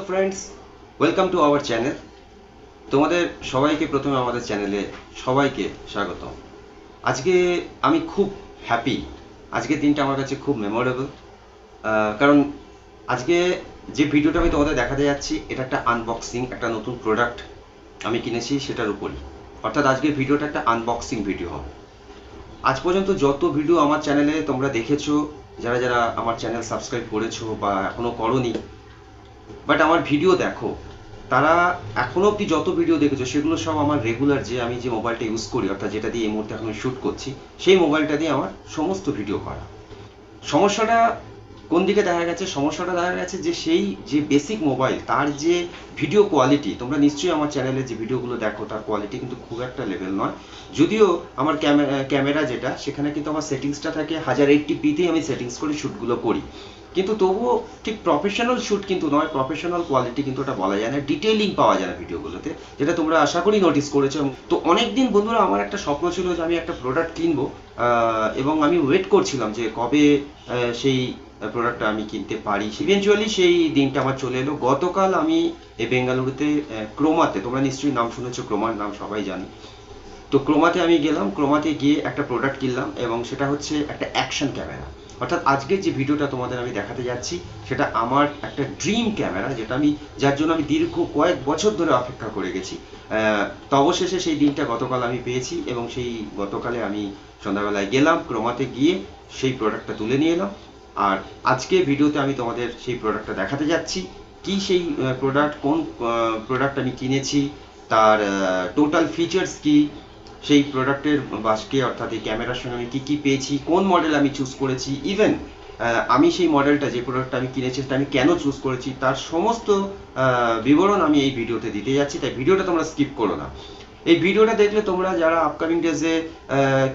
Friends, welcome to our channel. তোমাদের সবাইকে প্রথমে আমাদের চ্যানেলে সবাইকে স্বাগতম। আজকে আমি খুব হ্যাপি। আজকের দিনটা আমার কাছে খুব মেমোরেবল, কারণ আজকে যে ভিডিওটা আমি তোমাদের দেখাতে যাচ্ছি এটা একটা আনবক্সিং, একটা নতুন প্রোডাক্ট আমি কিনেছি সেটার উপরই। অর্থাৎ আজকের ভিডিওটা একটা আনবক্সিং ভিডিও হবে। আজ পর্যন্ত যত ভিডিও আমার চ্যানেলে তোমরা দেখেছো, যারা যারা আমার চ্যানেল সাবস্ক্রাইব করেছো বা এখনও করোনি বাট আমার ভিডিও দেখো, তারা এখনো অব্দি যত ভিডিও দেখেছো সেগুলো সব আমার রেগুলার, যে আমি যে মোবাইলটা ইউজ করি, অর্থাৎ যেটা দিয়ে এই মুহূর্তে এখন শ্যুট করছি, সেই মোবাইলটা দিয়ে আমার সমস্ত ভিডিও করা। সমস্যাটা কোন দিকে দেখা গেছে? সমস্যাটা দেখা গেছে যে সেই যে বেসিক মোবাইল, তার যে ভিডিও কোয়ালিটি, তোমরা নিশ্চয়ই আমার চ্যানেলে যে ভিডিওগুলো দেখো তার কোয়ালিটি কিন্তু খুব একটা লেভেল নয়। যদিও আমার ক্যামেরা যেটা, সেখানে কিন্তু আমার সেটিংসটা থাকে 1080pতেই আমি সেটিংস করে শ্যুটগুলো করি, কিন্তু তবুও ঠিক প্রফেশনাল শ্যুট কিন্তু নয়, প্রফেশনাল কোয়ালিটি কিন্তু ওটা বলা যায় না, ডিটেইলিং পাওয়া যায় না ভিডিওগুলোতে, যেটা তোমরা আশা করি নোটিস করেছো। তো অনেকদিন বন্ধুরা আমার একটা স্বপ্ন ছিল যে আমি একটা প্রোডাক্ট কিনবো, এবং আমি ওয়েট করছিলাম যে কবে সেই প্রোডাক্টটা আমি কিনতে পারি। ইভেনচুয়ালি সেই দিনটা আমার চলে এলো। গতকাল আমি এই বেঙ্গালুরুতে ক্রোমাতে, তোমরা নিশ্চয়ই নাম শুনেছো, ক্রোমার নাম সবাই জানি। তো ক্রোমাতে আমি গেলাম, ক্রোমাতে গিয়ে একটা প্রোডাক্ট কিনলাম, এবং সেটা হচ্ছে একটা অ্যাকশন ক্যামেরা। অর্থাৎ আজকের যে ভিডিওটা তোমাদের আমি দেখাতে যাচ্ছি সেটা আমার একটা ড্রিম ক্যামেরা, যেটা আমি, যার জন্য আমি দীর্ঘ কয়েক বছর ধরে অপেক্ষা করে গেছি। তো অবশেষে সেই দিনটা গতকাল আমি পেয়েছি, এবং সেই গতকালে আমি সন্ধ্যাবেলায় গেলাম ক্রোমাতে, গিয়ে সেই প্রোডাক্টটা তুলে নিয়ে এলাম। আর আজকে ভিডিওতে আমি তোমাদের সেই প্রোডাক্টটা দেখাতে যাচ্ছি। কি সেই প্রোডাক্ট, কোন প্রোডাক্ট আমি কিনেছি, তার টোটাল ফিচার্স কি, সেই প্রোডাক্টের বাস্কে, অর্থাৎ এই ক্যামেরার সঙ্গে আমি কী কী পেয়েছি, কোন মডেল আমি চুজ করেছি, ইভেন আমি সেই মডেলটা, যে প্রোডাক্টটা আমি কিনেছি সেটা আমি কেন চুজ করেছি, তার সমস্ত বিবরণ আমি এই ভিডিওতে দিতে যাচ্ছি। তাই ভিডিওটা তোমরা স্কিপ করো না। এই ভিডিওটা দেখলে তোমরা যারা আপকামিং ডেজে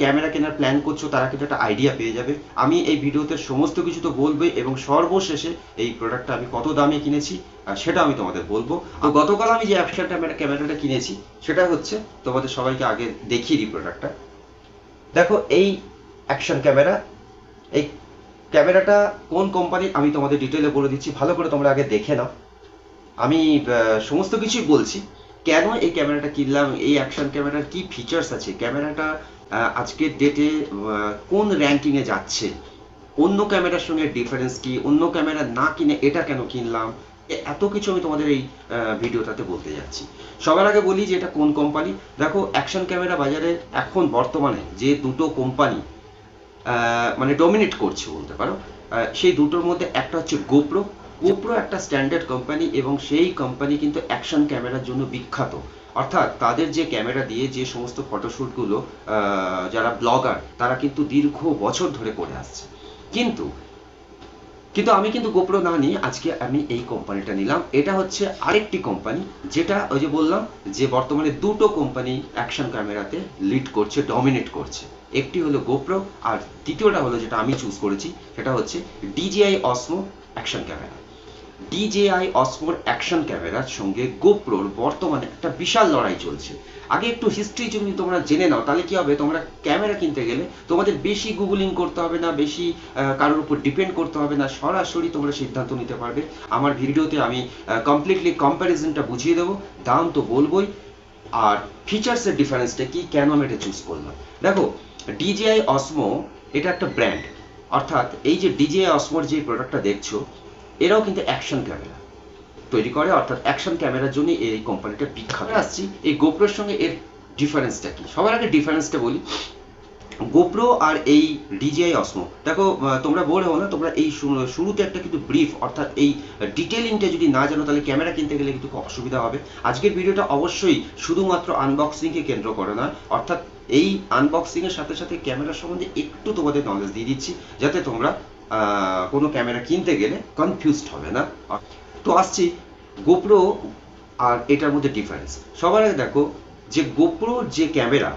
ক্যামেরা কেনার প্ল্যান করছো, তারা কিন্তু একটা আইডিয়া পেয়ে যাবে। আমি এই ভিডিওতে সমস্ত কিছু তো বলবোই, এবং সর্বশেষে এই প্রোডাক্টটা আমি কত দামে কিনেছি সেটা আমি তোমাদের বলবো। আর গতকাল আমি যে অ্যাকশন ক্যামেরাটা কিনেছি সেটা হচ্ছে, তোমাদের সবাইকে আগে দেখিয়ে দিই প্রোডাক্টটা। দেখো এই অ্যাকশন ক্যামেরা, এই ক্যামেরাটা কোন কোম্পানির আমি তোমাদের ডিটেলে বলে দিচ্ছি, ভালো করে তোমরা আগে দেখে নাও। আমি সমস্ত কিছুই বলছি, কেন এই ক্যামেরাটা কিনলাম, এই অ্যাকশন ক্যামেরার কি ফিচার্স আছে, ক্যামেরাটা আজকের ডেটে কোন র্যাঙ্কিংয়ে যাচ্ছে, অন্য ক্যামেরার সঙ্গে ডিফারেন্স কি, অন্য ক্যামেরা না কিনে এটা কেন কিনলাম, এত কিছু আমি তোমাদের এই ভিডিওটাতে বলতে যাচ্ছি। সবার আগে বলি যে এটা কোন কোম্পানি। দেখো, অ্যাকশন ক্যামেরা বাজারে এখন বর্তমানে যে দুটো কোম্পানি মানে ডমিনেট করছে বলতে পারো, সেই দুটোর মধ্যে একটা হচ্ছে গোপ্রো। গোপ্রো একটা স্ট্যান্ডার্ড কোম্পানি, এবং সেই কোম্পানি কিন্তু অ্যাকশন ক্যামেরার জন্য বিখ্যাত। অর্থাৎ তাদের যে ক্যামেরা দিয়ে যে সমস্ত ফটোশ্যুটগুলো যারা ব্লগার, তারা কিন্তু দীর্ঘ বছর ধরে করে আসছে। কিন্তু আমি কিন্তু গোপ্রো না নিয়ে আজকে আমি এই কোম্পানিটা নিলাম। এটা হচ্ছে আরেকটি কোম্পানি, যেটা ওই যে বললাম যে বর্তমানে দুটো কোম্পানি অ্যাকশন ক্যামেরাতে লিড করছে, ডমিনেট করছে। একটি হলো গোপ্রো, আর দ্বিতীয়টা হলো যেটা আমি চুজ করেছি, সেটা হচ্ছে DJI Osmo action camera. DJI Osmo action ক্যামেরার সঙ্গে গোপ্রোর বর্তমানে একটা বিশাল লড়াই চলছে। আগে একটু হিস্ট্রি যদি তোমরা জেনে নাও, তাহলে কি হবে, তোমরা ক্যামেরা কিনতে গেলে তোমাদের বেশি গুগলিং করতে হবে না, বেশি কারোর উপর ডিপেন্ড করতে হবে না, সরাসরি তোমরা সিদ্ধান্ত নিতে পারবে। আমার ভিডিওতে আমি কমপ্লিটলি কম্প্যারিজনটা বুঝিয়ে দেবো, দাম তো বলবোই, আর ফিচার্সের ডিফারেন্সটা কি, কেন আমি এটা চুজ করলাম। দেখো, DJI Osmo এটা একটা ব্র্যান্ড, অর্থাৎ এই যে DJI Osmoর যে প্রোডাক্টটা দেখছো, এরাও কিন্তু অ্যাকশন ক্যামেরা তৈরি করে, অর্থাৎ অ্যাকশন ক্যামেরার জন্য এই কোম্পানিটা বিখ্যাত। আসছি এই গোপ্রোর সঙ্গে এর ডিফারেন্সটা কি। সবার আগে ডিফারেন্সটা বলি, গোপ্রো আর এই DJI Osmo, দেখো তোমরা বোর হও না, তোমরা এই শুরুতে একটা কিন্তু ব্রিফ, অর্থাৎ এই ডিটেলিংটা যদি না জানো, তাহলে ক্যামেরা কিনতে গেলে কিন্তু খুব অসুবিধা হবে। আজকের ভিডিওটা অবশ্যই শুধুমাত্র আনবক্সিংকে কেন্দ্র করে না, অর্থাৎ এই আনবক্সিংয়ের সাথে সাথে ক্যামেরার সম্বন্ধে একটু তোমাদের নলেজ দিয়ে দিচ্ছি, যাতে তোমরা কোনো ক্যামেরা কিনতে গেলে কনফিউজড হবে না। তো আসছি গোপ্রো আর এটার মধ্যে ডিফারেন্স। সবার আগে দেখো যে গোপ্রোর যে ক্যামেরা,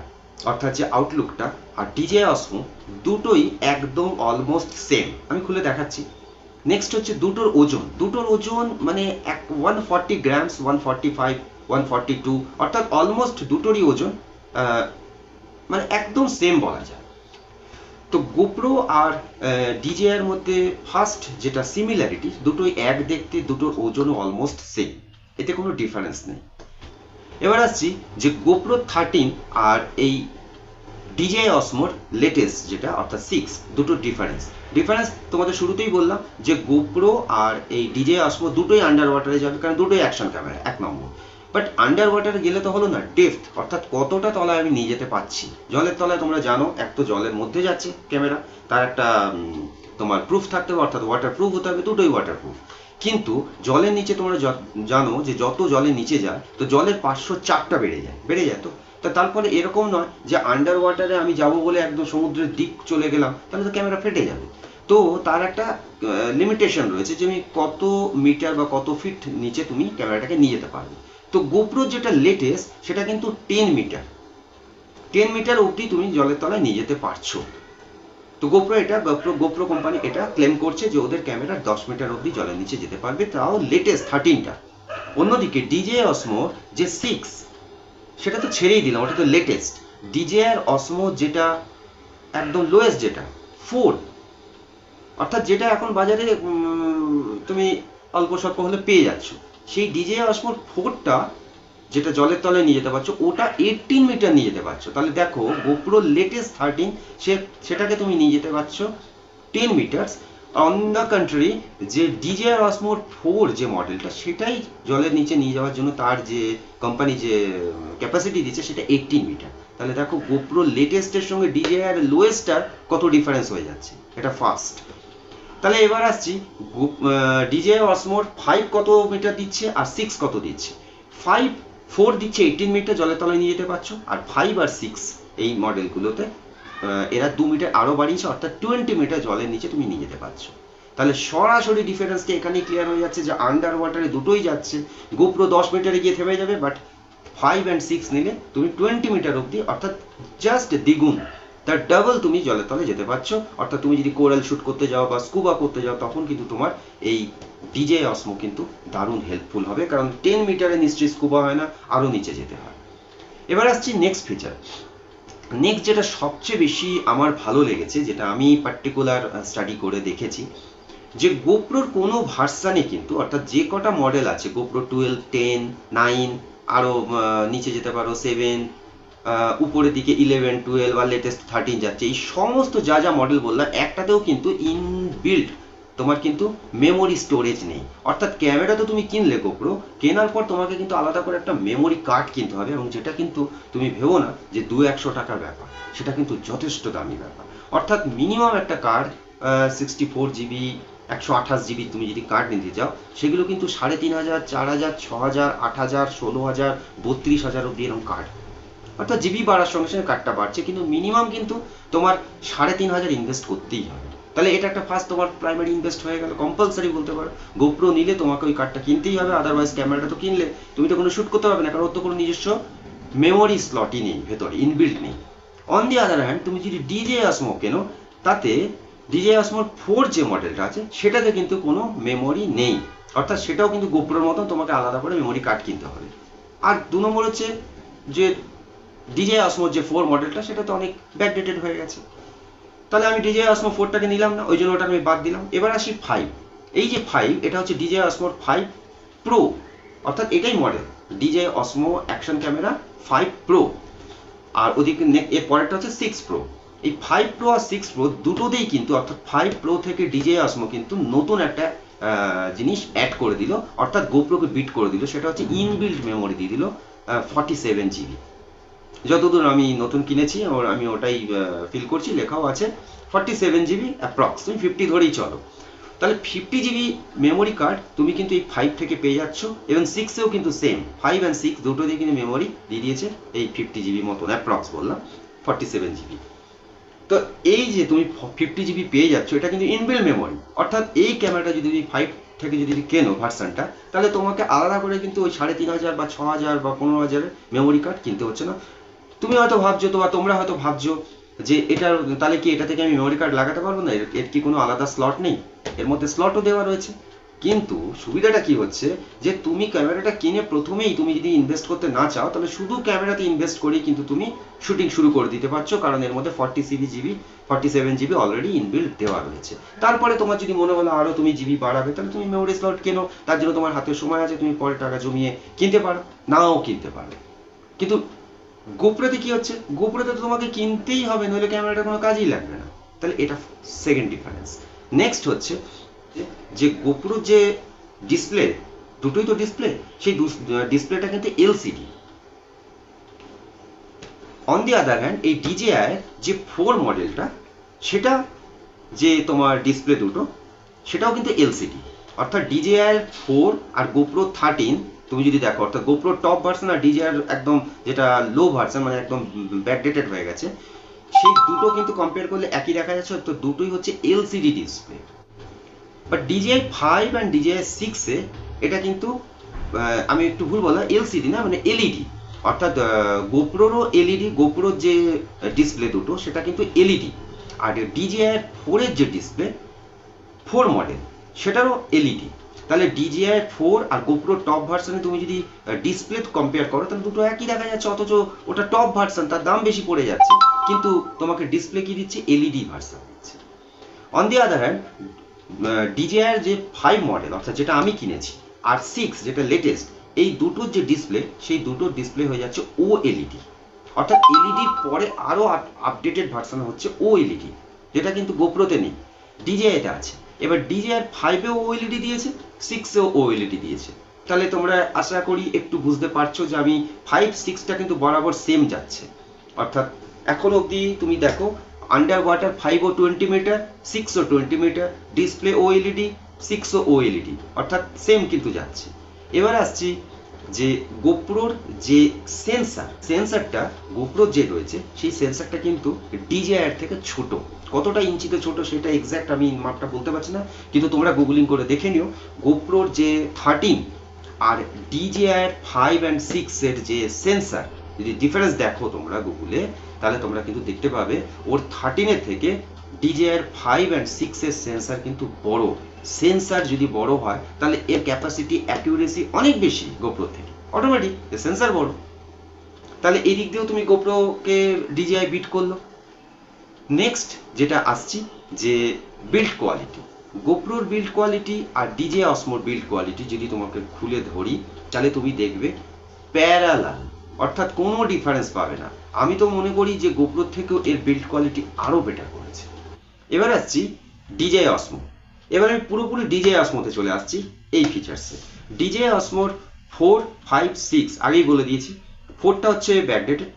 অর্থাৎ যে আউটলুকটা, আর DJI Osmo, দুটোই একদম অলমোস্ট সেম। আমি খুলে দেখাচ্ছি। নেক্সট হচ্ছে দুটোর ওজন মানে 140 গ্রামস, 145, 142, অর্থাৎ অলমোস্ট দুটোরই ওজন মানে একদম সেম বলা যায়। তো গোপ্রো আর ডিজেআই এর মধ্যে ফার্স্ট যেটা সিমিলারিটি, দুটোই এক দেখতে, দুটোর ওজনও অলমোস্ট সেম, এতে কোনো ডিফারেন্স নেই। এবার আসছি যে গোপ্রো 13 আর এই ডিজেআই অসমোর লেটেস্ট যেটা অর্থাৎ 6, দুটোর ডিফারেন্স তোমাদের শুরুতেই বললাম যে গোপ্রো আর এই ডিজেআই অসমো দুটোই আন্ডার ওয়াটারে যাবে, কারণ দুটোই অ্যাকশন ক্যামেরা, এক নম্বর। বাট আন্ডার ওয়াটারে গেলে তো হলো না, ডেপথ অর্থাৎ কতটা তলায় আমি নিয়ে যেতে পারছি। জলের তলায় তোমরা জানো এক তো জলের মধ্যে যাচ্ছে ক্যামেরা, তার একটা তোমার প্রুফ থাকতে হবে, অর্থাৎ ওয়াটার প্রুফ হতে হবে, দুটোই ওয়াটার প্রুফ। কিন্তু জলের নিচে তোমরা জানো যে যত জলের নিচে যায় তো জলের 504টা বেড়ে যায় তো। তার ফলে এরকম নয় যে আন্ডার ওয়াটারে আমি যাবো বলে একদম সমুদ্রের দিক চলে গেলাম, তাহলে তো ক্যামেরা ফেটে যাবে। তো তার একটা লিমিটেশন রয়েছে যে আমি কত মিটার বা কত ফিট নিচে তুমি ক্যামেরাটাকে নিয়ে যেতে পারবে। তো গোপ্রোর যেটা লেটেস্ট সেটা কিন্তু 10 মিটার অবধি তুমি জলের তলায় নিয়ে যেতে পারছো। তো গোপ্রো কোম্পানি এটা ক্লেম করছে যে ওদের ক্যামেরা 10 মিটার অবধি জলের নিচে যেতে পারবে, তাও লেটেস্ট 13টা। অন্যদিকে ডিজেআই অসমো যে 6, সেটা তো ছেড়েই দিলাম, ওটা তো লেটেস্ট। ডিজেআই অসমো যেটা একদম লোয়েস্ট, যেটা 4, অর্থাৎ যেটা এখন বাজারে তুমি অল্প স্বল্প হলে পেয়ে যাচ্ছ, সেই ডিজেআই অসমোর 4টা যেটা জলের তলায় নিয়ে যেতে পারছো, ওটা 18 মিটার নিয়ে যেতে পারছো। তাহলে দেখো গোপ্রো লেটেস্ট 13 সেটাকে তুমি নিয়ে যেতে পারছো 10 মিটার্স। অন দ্য কন্ট্রারি যে ডিজেআই অসমোর 4 যে মডেলটা, সেটাই জলের নিচে নিয়ে যাওয়ার জন্য তার যে কোম্পানি যে ক্যাপাসিটি দিচ্ছে সেটা 18 মিটার। তাহলে দেখো গোপ্রো লেটেস্টের সঙ্গে ডিজেআই এর লোয়েস্টটার কত ডিফারেন্স হয়ে যাচ্ছে, এটা ফার্স্ট। তাহলে এবার আসছি ডিজেআই অসমোর 5 কত মিটার দিচ্ছে আর 6 কত দিচ্ছে। 4 দিচ্ছে 18 মিটার জলের তলায় নিয়ে যেতে পারছো, আর 5 আর 6 এই মডেলগুলোতে এরা 2 মিটার আরো বাড়িয়েছে, অর্থাৎ 20 মিটার জলের নিচে তুমি নিয়ে যেতে পারছো। তাহলে সরাসরি ডিফারেন্সটা এখানেই ক্লিয়ার হয়ে যাচ্ছে যে আন্ডার ওয়াটারে দুটোই যাচ্ছে। গোপ্রো 10 মিটারে গিয়ে থেমে যাবে, বাট 5 and 6 নিলে তুমি 20 মিটার অবধি, অর্থাৎ জাস্ট দ্বিগুণ, তার ডাবল তুমি জলের তলে যেতে পারছো। অর্থাৎ তুমি যদি কোরাল শুট করতে যাও বা স্কুবা করতে যাও, তখন কিন্তু তোমার এই ডিজেআই অসমো কিন্তু দারুণ হেল্পফুল হবে, কারণ 10 মিটারে নিশ্চয়ই স্কুবা হয় না, আরো নিচে যেতে হয়। এবার আসছি নেক্সট ফিচার। নেক্সট যেটা সবচেয়ে বেশি আমার ভালো লেগেছে, যেটা আমি পার্টিকুলার স্টাডি করে দেখেছি, যে গোপ্রোর কোনো ভার্সানে কিন্তু, অর্থাৎ যে কটা মডেল আছে গোপ্রো 12, 10, 9, আরো নিচে যেতে পারো 7, উপরের দিকে 11, 12 আর লেটেস্ট 13 যাচ্ছে, এই সমস্ত যা মডেল বললাম একটাতেও কিন্তু ইনবিল্ট তোমার কিন্তু মেমোরি স্টোরেজ নেই। অর্থাৎ ক্যামেরা তো তুমি কিনলে গোপ্রো, কেনার পর তোমাকে কিন্তু আলাদা করে একটা মেমোরি কার্ড কিনতে হবে, এবং যেটা কিন্তু তুমি ভেবো না যে 200-100 টাকার ব্যাপার, সেটা কিন্তু যথেষ্ট দামি ব্যাপার। অর্থাৎ মিনিমাম একটা কার্ড 64 জিবি 128 জিবি তুমি যদি কার্ড নিতে চাও, সেগুলো কিন্তু 3500, 4000, 6000, 8000, 16000, 32000 অব্দি এরকম কার্ড। অর্থাৎ জিবি বাড়ার সঙ্গে সঙ্গে কার্ডটা বাড়ছে, কিন্তু মিনিমাম কিন্তু তোমার 3500 ইনভেস্ট করতেই হবে। তাহলে এটা একটা ফার্স্ট তোমার প্রাইমারি ইনভেস্ট হয়ে গেল, কম্পালসারি বলতে পারো। গোপ্রো নিলে তোমাকে ওই কার্ডটা কিনতেই হবে, আদারওয়াইজ ক্যামেরাটা তো কিনলে তুমি তো কোনো শ্যুট করতে পারবে না, কারণ ওর তো কোনো নিজস্ব মেমোরি স্লটই নেই, ভেতরে ইনবিল্ট নেই। অন দি আদার হ্যান্ড তুমি যদি ডিজেআই অসমো কেনো, তাতে ডিজেআই অসমোর 4 যে মডেলটা আছে সেটাতে কিন্তু কোনো মেমোরি নেই, অর্থাৎ সেটাও কিন্তু গোপ্রোর মতন তোমাকে আলাদা করে মেমোরি কার্ড কিনতে হবে। আর 2 নম্বর হচ্ছে যে ডিজেআই অসমোর যে 4 মডেলটা, সেটা তো অনেক ব্যাকডেটেড হয়ে গেছে। তাহলে আমি ডিজেআই অসমো 4টাকে নিলাম না, ওই জন্য ওটাকে আমি বাদ দিলাম। এবার আসি 5। এই যে 5, এটা হচ্ছে ডিজেআই অসমোর 5 প্রো, অর্থাৎ এটাই model DJI Osmo action camera 5 pro. আর ওদিকে এর পরেরটা হচ্ছে 6 প্রো। এই 5 প্রো আর 6 প্রো দুটোতেই কিন্তু, অর্থাৎ 5 প্রো থেকে ডিজেআই অসমো কিন্তু নতুন একটা জিনিস অ্যাড করে দিল, অর্থাৎ গোপ্রোকে বিট করে দিল। সেটা হচ্ছে ইনবিল্ট মেমোরি দিয়ে দিল 47 জিবি। যতদূর আমি নতুন কিনেছি আমি ওটাই ফিল করছি, লেখাও আছে 47 জিবি অ্যাপ্রক্স, তুমি 50 ধরেই চলো। তাহলে 50 জিবি মেমোরি কার্ড তুমি কিন্তু এই 5 থেকে পেয়ে যাচ্ছ, এবং 6এও কিন্তু সেম, 5 and 6 দুটো দিয়ে কিন্তু মেমোরি দিয়ে দিয়েছে এই 50 জিবি মতন, অ্যাপ্রক্স বললাম 47 জিবি। তো এই যে তুমি 50 জিবি পেয়ে যাচ্ছ, এটা কিন্তু ইনবিল্ট মেমোরি। অর্থাৎ এই ক্যামেরাটা যদি 5 থেকে যদি কেনো ভার্সনটা, তাহলে তোমাকে আলাদা করে কিন্তু ওই 3500 বা 6000 বা 15000 মেমোরি কার্ড কিনতে হচ্ছে না। তুমি হয়তো ভাবছো, তোমরা হয়তো ভাবছো যে এটার তাহলে কি এটা থেকে আমি মেমোরি কার্ড লাগাতে পারবো না, এর কি কোনো আলাদা স্লট নেই? এর মধ্যে স্লটও দেওয়া রয়েছে। কিন্তু সুবিধাটা কি হচ্ছে যে তুমি ক্যামেরাটা কিনে প্রথমেই তুমি যদি ইনভেস্ট করতে না চাও তাহলে শুধু ক্যামেরাতে ইনভেস্ট করেই কিন্তু তুমি শুটিং শুরু করে দিতে পারছো, কারণ এর মধ্যে 47 জিবি অলরেডি ইনবিল্ট দেওয়া রয়েছে। তারপরে তোমার যদি মনে হলো আরো তুমি জিবি বাড়াবে তাহলে তুমি মেমোরি স্লট কেনো, তার জন্য তোমার হাতে সময় আছে, তুমি পরে টাকা জমিয়ে কিনতে পারো, নাও কিনতে পারো। কিন্তু গোপ্রোতে কি হচ্ছে, গোপ্রোতে তো তোমাকে কিনতেই হবে, নইলে ক্যামেরাটা কোনো কাজেই লাগবে না। তাহলে এটা সেকেন্ড ডিফারেন্স। নেক্সট হচ্ছে যে গোপ্রোর যে ডিসপ্লে, দুটোই তো ডিসপ্লে, সেই ডিসপ্লেটা কিন্তু LCD. On the other hand এই DJI যে 4 মডেলটা, সেটা যে তোমার ডিসপ্লে দুটো সেটাও কিন্তু এলসিডি। অর্থাৎ DJI 4 আর GoPro 13 তুমি যদি দেখো, অর্থাৎ GoPro টপ ভার্সন আর DJI একদম যেটা লো ভার্সন, মানে একদম ব্যাকডেটেড হয়ে গেছে, সেই দুটো কিন্তু কম্পেয়ার করলে একই দেখা যাচ্ছে। তো দুটোই হচ্ছে LCD display. But DJI 5 and DJI 6 এ এটা কিন্তু আমি একটু ভুল বললাম, এলসিডি না, মানে এলইডি। অর্থাৎ গোপ্রোরও এলইডি, গোপ্রোর যে ডিসপ্লে দুটো সেটা কিন্তু এলইডি, আর DJI 4 এর যে ডিসপ্লে 4 মডেল সেটারও এলইডি। তাহলে DJI 4 আর GoPro টপ ভার্সনে তুমি যদি ডিসপ্লে কম্পেয়ার করো তাহলে দুটো একই দেখা যাচ্ছে, অথচ ওটা টপ ভার্সন, তার দাম বেশি পড়ে যাচ্ছে, কিন্তু তোমাকে ডিসপ্লে কি দিচ্ছে, এলইডি ভার্সন দিচ্ছে। On the other hand DJI এর যে 5 মডেল, অর্থাৎ যেটা আমি কিনেছি, আর 6 যেটা লেটেস্ট, এই দুটোর যে ডিসপ্লে, সেই দুটোর ডিসপ্লে হয়ে যাচ্ছে OLED। অর্থাৎ এলইডির পরে আরো আপডেটেড ভার্সন হচ্ছে OLED, যেটা কিন্তু গোপ্রোতে নেই, DJI তে আছে। এবার DJI 5 এও OLED দিয়েছে, 6 এও OLED দিয়েছে। তাহলে তোমরা আশা করি একটু বুঝতে পারছো যে আমি 5-6টা কিন্তু বরাবর সেম যাচ্ছে। অর্থাৎ এখন অবধি তুমি দেখো, আন্ডার ওয়াটার 5 ও 20 মিটার, 6 ও 20 মিটার, ডিসপ্লে OLED, 6 ও OLED, অর্থাৎ সেম কিন্তু যাচ্ছে। এবার আসছি যে গোপ্রোর যে সেন্সারটা গোপ্রোর যে রয়েছে, সেই সেন্সারটা কিন্তু DJI এর থেকে ছোট। কতটা ইঞ্চিতে ছোট সেটা এক্স্যাক্ট আমি মাপটা বলতে পারছি না, কিন্তু তোমরা গুগলিং করে দেখে নিও। গোপ্রোর যে 13 আর DJI 5 অ্যান্ড 6 এর যে সেন্সার, যদি ডিফারেন্স দেখো তোমরা গুগলে, তাহলে তোমরা কিন্তু দেখতে পাবে ওর 13 এর থেকে DJI 5 অ্যান্ড 6 এর সেন্সার কিন্তু বড়। সেন্সার যদি বড় হয় তাহলে এর ক্যাপাসিটি, অ্যাকিউরেসি অনেক বেশি গোপ্রো থেকে, অটোমেটিক সেন্সার বড়। তাহলে এই দিক দিয়েও তুমি গোপ্রোকে DJI বিট করলো। নেক্সট যেটা আসছি যে বিল্ড কোয়ালিটি, গোপ্রোর বিল্ড কোয়ালিটি আর DJI Osmoর বিল্ড কোয়ালিটি যদি তোমাকে খুলে ধরি, তাহলে তুমি দেখবে প্যারালাল, অর্থাৎ কোনো ডিফারেন্স পাবে না। আমি তো মনে করি যে গোপ্রোর থেকেও এর বিল্ড কোয়ালিটি আরো বেটার করেছে। এবার আসছি DJI Osmo। এবার আমি পুরোপুরি DJI Osmoতে চলে আসছি এই ফিচার্সে। DJI Osmoর 4, 5, 6 আগেই বলে দিয়েছি। 4টা হচ্ছে ব্যাকডেটেড,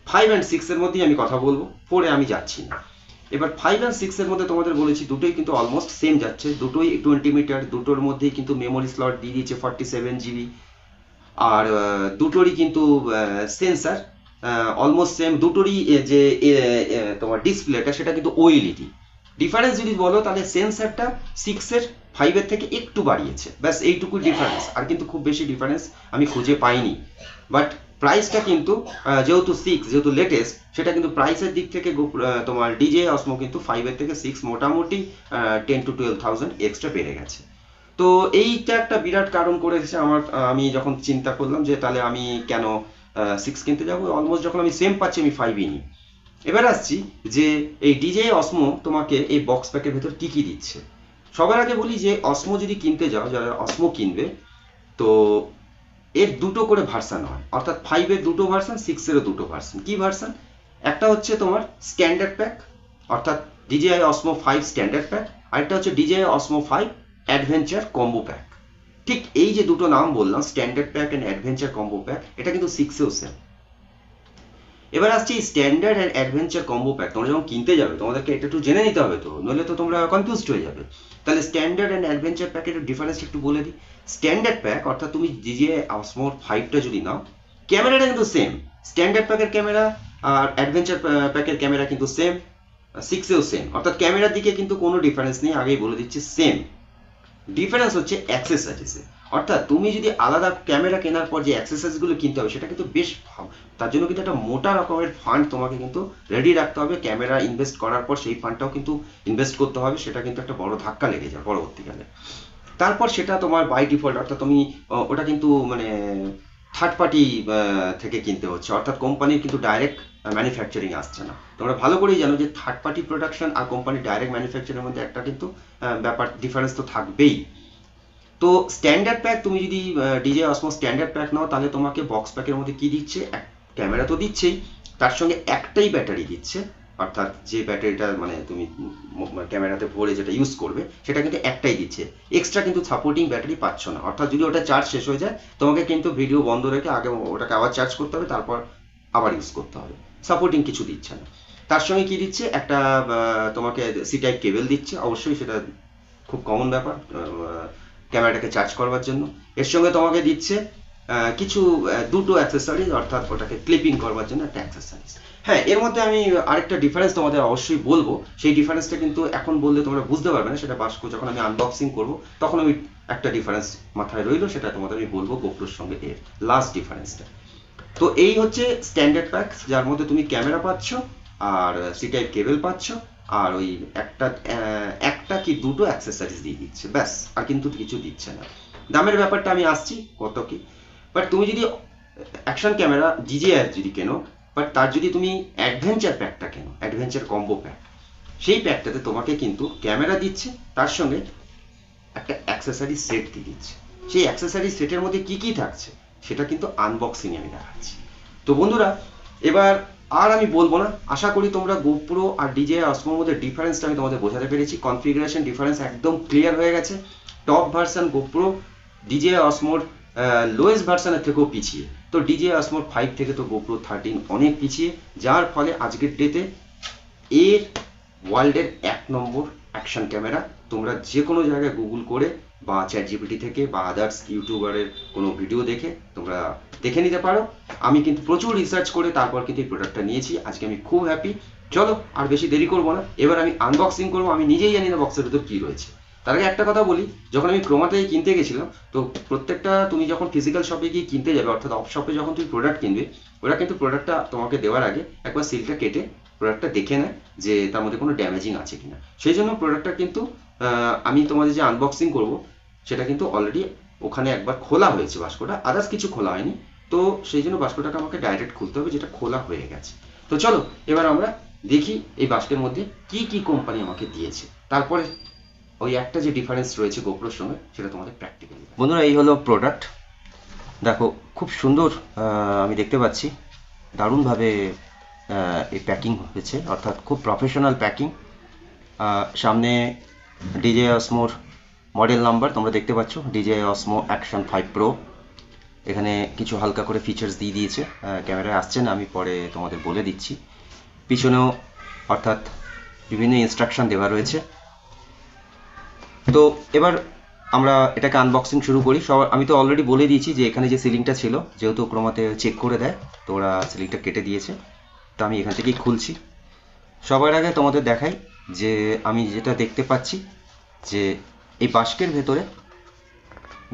5 অ্যান্ড 6 এর মধ্যেই আমি কথা বলবো, 4-এ আমি যাচ্ছি না। এবার 5 অ্যান্ড 6 এর মধ্যে তোমাদের বলেছি দুটোই কিন্তু অলমোস্ট সেম যাচ্ছে, দুটোই 20 মিটার, দুটোর মধ্যেই কিন্তু মেমোরি স্লট দিয়ে দিয়েছে 47 জিবি, আর দুটোরই কিন্তু সেন্সার অলমোস্ট সেম, দুটোরই যে তোমার ডিসপ্লেটা সেটা কিন্তু OLED। ডিফারেন্স যদি বলো তাহলে সেন্সারটা 6 এর 5 এর থেকে একটু বাড়িয়েছে, ব্যাস এইটুকু ডিফারেন্স, আর কিন্তু খুব বেশি ডিফারেন্স আমি খুঁজে পাইনি। বাট প্রাইসটা কিন্তু যেহেতু লেটেস্ট, সেটা কিন্তু প্রাইসের দিক থেকে তোমার DJI Osmo কিন্তু 5 এর থেকে 6 মোটামুটি 10 to 12,000 এক্সট্রা বেড়ে গেছে। তো এইটা একটা বিরাট কারণ করেছে আমার, আমি যখন চিন্তা করলাম যে তাহলে আমি কেন 6 কিনতে যাবো, অলমোস্ট যখন আমি সেম পাচ্ছি আমি 5ই নিই। এবার আসছি যে এই DJI Osmo তোমাকে এই বক্স প্যাকের ভেতর কি কি দিচ্ছে। সবার আগে বলি যে Osmo যদি কিনতে যাও, যারা Osmo কিনবে, তো এর দুটো করে ভার্সন হয়, অর্থাৎ 5 এর দুটো ভার্সন, 6 এরও দুটো ভার্সন। কি ভার্সন? একটা হচ্ছে তোমার স্ট্যান্ডার্ড প্যাক, অর্থাৎ DJI Osmo 5 স্ট্যান্ডার্ড প্যাক, আরেকটা হচ্ছে DJI Osmo 5 adventure combo pack. ঠিক এই যে দুটো নাম বললাম, standard pack and adventure combo pack, এটা কিন্তু 6 এও সেম। এবার আসছে standard and adventure combo pack. তোমরা যখন কিনতে যাবে তোমাদেরকে এটা একটু জেনে নিতে হবে, তো নইলে তো তোমরা কনফিউজড হয়ে যাবে। তাহলে স্ট্যান্ডার্ড এন্ড অ্যাডভেঞ্চার প্যাকের ডিফারেন্স একটু বলে দিই। স্ট্যান্ডার্ড প্যাক অর্থাৎ তুমি DJI Osmo 5টা যদি নাও, ক্যামেরাটা কিন্তু সেম, স্ট্যান্ডার্ড প্যাকের ক্যামেরা আর অ্যাডভেঞ্চার প্যাকের ক্যামেরা কিন্তু সেম, 6 এও সেম, অর্থাৎ ক্যামেরার দিকে কিন্তু কোনো ডিফারেন্স নেই, আগেই বলে দিচ্ছি সেম। ডিফারেন্স হচ্ছে অ্যাক্সেসরিজে, অর্থাৎ তুমি যদি আলাদা ক্যামেরা কেনার পর যে অ্যাক্সেসরিজগুলো কিনতে হবে সেটা কিন্তু বেশ, তার জন্য কিন্তু একটা মোটা রকমের ফান্ড তোমাকে কিন্তু রেডি রাখতে হবে। ক্যামেরা ইনভেস্ট করার পর সেই ফান্ডটাও কিন্তু ইনভেস্ট করতে হবে, সেটা কিন্তু একটা বড় ধাক্কা লেগে যায় পরবর্তীকালে। তারপর সেটা তোমার বাই ডিফল্ট, অর্থাৎ তুমি ওটা কিন্তু মানে থার্ড পার্টি থেকে কিনতে হচ্ছে, অর্থাৎ কোম্পানির কিন্তু ডাইরেক্ট ম্যানুফ্যাকচারিং আসছে না। তোমরা ভালো করেই জানো যে থার্ড পার্টি প্রোডাকশন আর কোম্পানির ডাইরেক্ট ম্যানুফ্যাকচারিংয়ের মধ্যে একটা কিন্তু ব্যাপার ডিফারেন্স তো থাকবেই। তো স্ট্যান্ডার্ড প্যাক, তুমি যদি ডিজে অসমো স্ট্যান্ডার্ড প্যাক নাও, তাহলে তোমাকে বক্স প্যাকের মধ্যে কি দিচ্ছে, ক্যামেরা তো দিচ্ছেই, তার সঙ্গে একটাই ব্যাটারি দিচ্ছে, অর্থাৎ যে ব্যাটারিটা মানে তুমি ক্যামেরাতে ভরে যেটা ইউজ করবে সেটা কিন্তু একটাই দিচ্ছে, এক্সট্রা কিন্তু সাপোর্টিং ব্যাটারি পাচ্ছ না। অর্থাৎ যদি ওটা চার্জ শেষ হয়ে যায় তোমাকে কিন্তু ভিডিও বন্ধ রেখে আগে ওটাকে আবার চার্জ করতে হবে, তারপর আবার ইউজ করতে হবে, সাপোর্টিং কিছু দিচ্ছে না। তার সঙ্গে কি দিচ্ছে, একটা তোমাকে সি টাইপ কেবল দিচ্ছে, অবশ্যই সেটা খুব কমন ব্যাপার ক্যামেরাটাকে চার্জ করবার জন্য। এর সঙ্গে তোমাকে দিচ্ছে কিছু দুটো অ্যাক্সেসরিজ, অর্থাৎ ওটাকে ক্লিপিং করবার জন্য একটা অ্যাক্সেসরিজ। হ্যাঁ, এর মধ্যে আমি আরেকটা ডিফারেন্স তোমাদের অবশ্যই বলবো, সেই ডিফারেন্সটা কিন্তু এখন বললে তোমরা বুঝতে পারবে না, সেটা বাস্ক যখন আমি আনবক্সিং করব তখন আমি একটা ডিফারেন্স মাথায় রইলো, সেটা তোমাদের আমি বলবো গোপ্রোর সঙ্গে এর লাস্ট ডিফারেন্সটা। তো এই হচ্ছে স্ট্যান্ডার্ড প্যাক, যার মধ্যে তুমি ক্যামেরা পাচ্ছ আর সি টাইপ কেবল পাচ্ছ, আর ওই একটা কি দুটো অ্যাক্সেসরিজ দিয়ে দিচ্ছে, ব্যাস, আর কিন্তু কিছু দিচ্ছে না। দামের ব্যাপারটা আমি আসছি কত কি, বাট তুমি যদি অ্যাকশন ক্যামেরা DJI যদি কেনো, বাট তার যদি তুমি অ্যাডভেঞ্চার প্যাকটা কেনো, অ্যাডভেঞ্চার কম্বো প্যাক, সেই প্যাকটাতে তোমাকে কিন্তু ক্যামেরা দিচ্ছে, তার সঙ্গে একটা অ্যাক্সেসরি সেট দিয়ে দিচ্ছে। সেই অ্যাক্সেসরি সেটের মধ্যে কি কি থাকছে সেটা কিন্তু আনবক্সিং আমি দেখাচ্ছি। তো বন্ধুরা, এবার আর আমি বলবো না, আশা করি তোমরা গোপ্রো আর DJI অসমোর মধ্যে ডিফারেন্সটা আমি তোমাদের বোঝাতে পেরেছি। কনফিগারেশন ডিফারেন্স একদম ক্লিয়ার হয়ে গেছে। টপ ভার্সন গোপ্রো DJI অসমোর লোয়েস্ট ভার্সনের থেকেও পিছিয়ে, তো DJI অসমোর 5 থেকে তো গোপ্রো 13 অনেক পিছিয়ে, যার ফলে আজকের ডেটে এর ওয়ার্ল্ডের 1 নম্বর অ্যাকশন ক্যামেরা। তোমরা যে কোনো জায়গায় গুগল করে বা ChatGPT থেকে বা আদার্স ইউটিউবারের কোনো ভিডিও দেখে তোমরা দেখে নিতে পারো। আমি কিন্তু প্রচুর রিসার্চ করে তারপর কিন্তু এই প্রোডাক্টটা নিয়েছি। আজকে আমি খুব হ্যাপি। চলো আর বেশি দেরি করবো না, এবার আমি আনবক্সিং করবো। আমি নিজেই জানি না বক্সের ভিতর কী রয়েছে। তার আগে একটা কথা বলি, যখন আমি ক্রোমা থেকে কিনতে গেছিলাম, তো প্রত্যেকটা তুমি যখন ফিজিক্যাল শপে গিয়ে কিনতে যাবে, অর্থাৎ অফ শপে যখন তুমি প্রোডাক্ট কিনবে, ওরা কিন্তু প্রোডাক্টটা তোমাকে দেওয়ার আগে একবার সিলটা কেটে প্রোডাক্টটা দেখে নেয় যে তার মধ্যে কোনো ড্যামেজিং আছে কিনা। সেই জন্য প্রোডাক্টটা কিন্তু আমি তোমাদের যে আনবক্সিং করব সেটা কিন্তু অলরেডি ওখানে একবার খোলা হয়েছে বাস্কটা, আদার্স কিছু খোলা হয়নি। তো সেই জন্য বাস্কটাকে আমাকে ডাইরেক্ট খুলতে হবে, যেটা খোলা হয়ে গেছে। তো চলো এবার আমরা দেখি এই বাস্কের মধ্যে কি কি কোম্পানি আমাকে দিয়েছে, তারপরে ওই একটা যে ডিফারেন্স রয়েছে গোপ্রোর সঙ্গে সেটা তোমাদের প্র্যাকটিক্যালি। বন্ধুরা, এই হলো প্রোডাক্ট। দেখো খুব সুন্দর, আমি দেখতে পাচ্ছি দারুণভাবে এই প্যাকিং হয়েছে, অর্থাৎ খুব প্রফেশনাল প্যাকিং। সামনে DJI অসমোর মডেল নাম্বার তোমরা দেখতে পাচ্ছ, DJI অসমো অ্যাকশন 5 প্রো। এখানে কিছু হালকা করে ফিচার্স দিয়ে দিয়েছে, ক্যামেরায় আসছে না, আমি পরে তোমাদের বলে দিচ্ছি। পিছনেও অর্থাৎ বিভিন্ন ইনস্ট্রাকশন দেওয়া রয়েছে। তো এবার আমরা এটাকে আনবক্সিং শুরু করি। আমি তো অলরেডি বলে দিয়েছি যে এখানে যে সিলিংটা ছিল, যেহেতু ক্রোমাতে চেক করে দেয়, তো ওরা সিলিংটা কেটে দিয়েছে। তো আমি এখান থেকেই খুলছি। সবার আগে তোমাদের দেখাই যে আমি যেটা দেখতে পাচ্ছি যে এই বাস্কের ভেতরে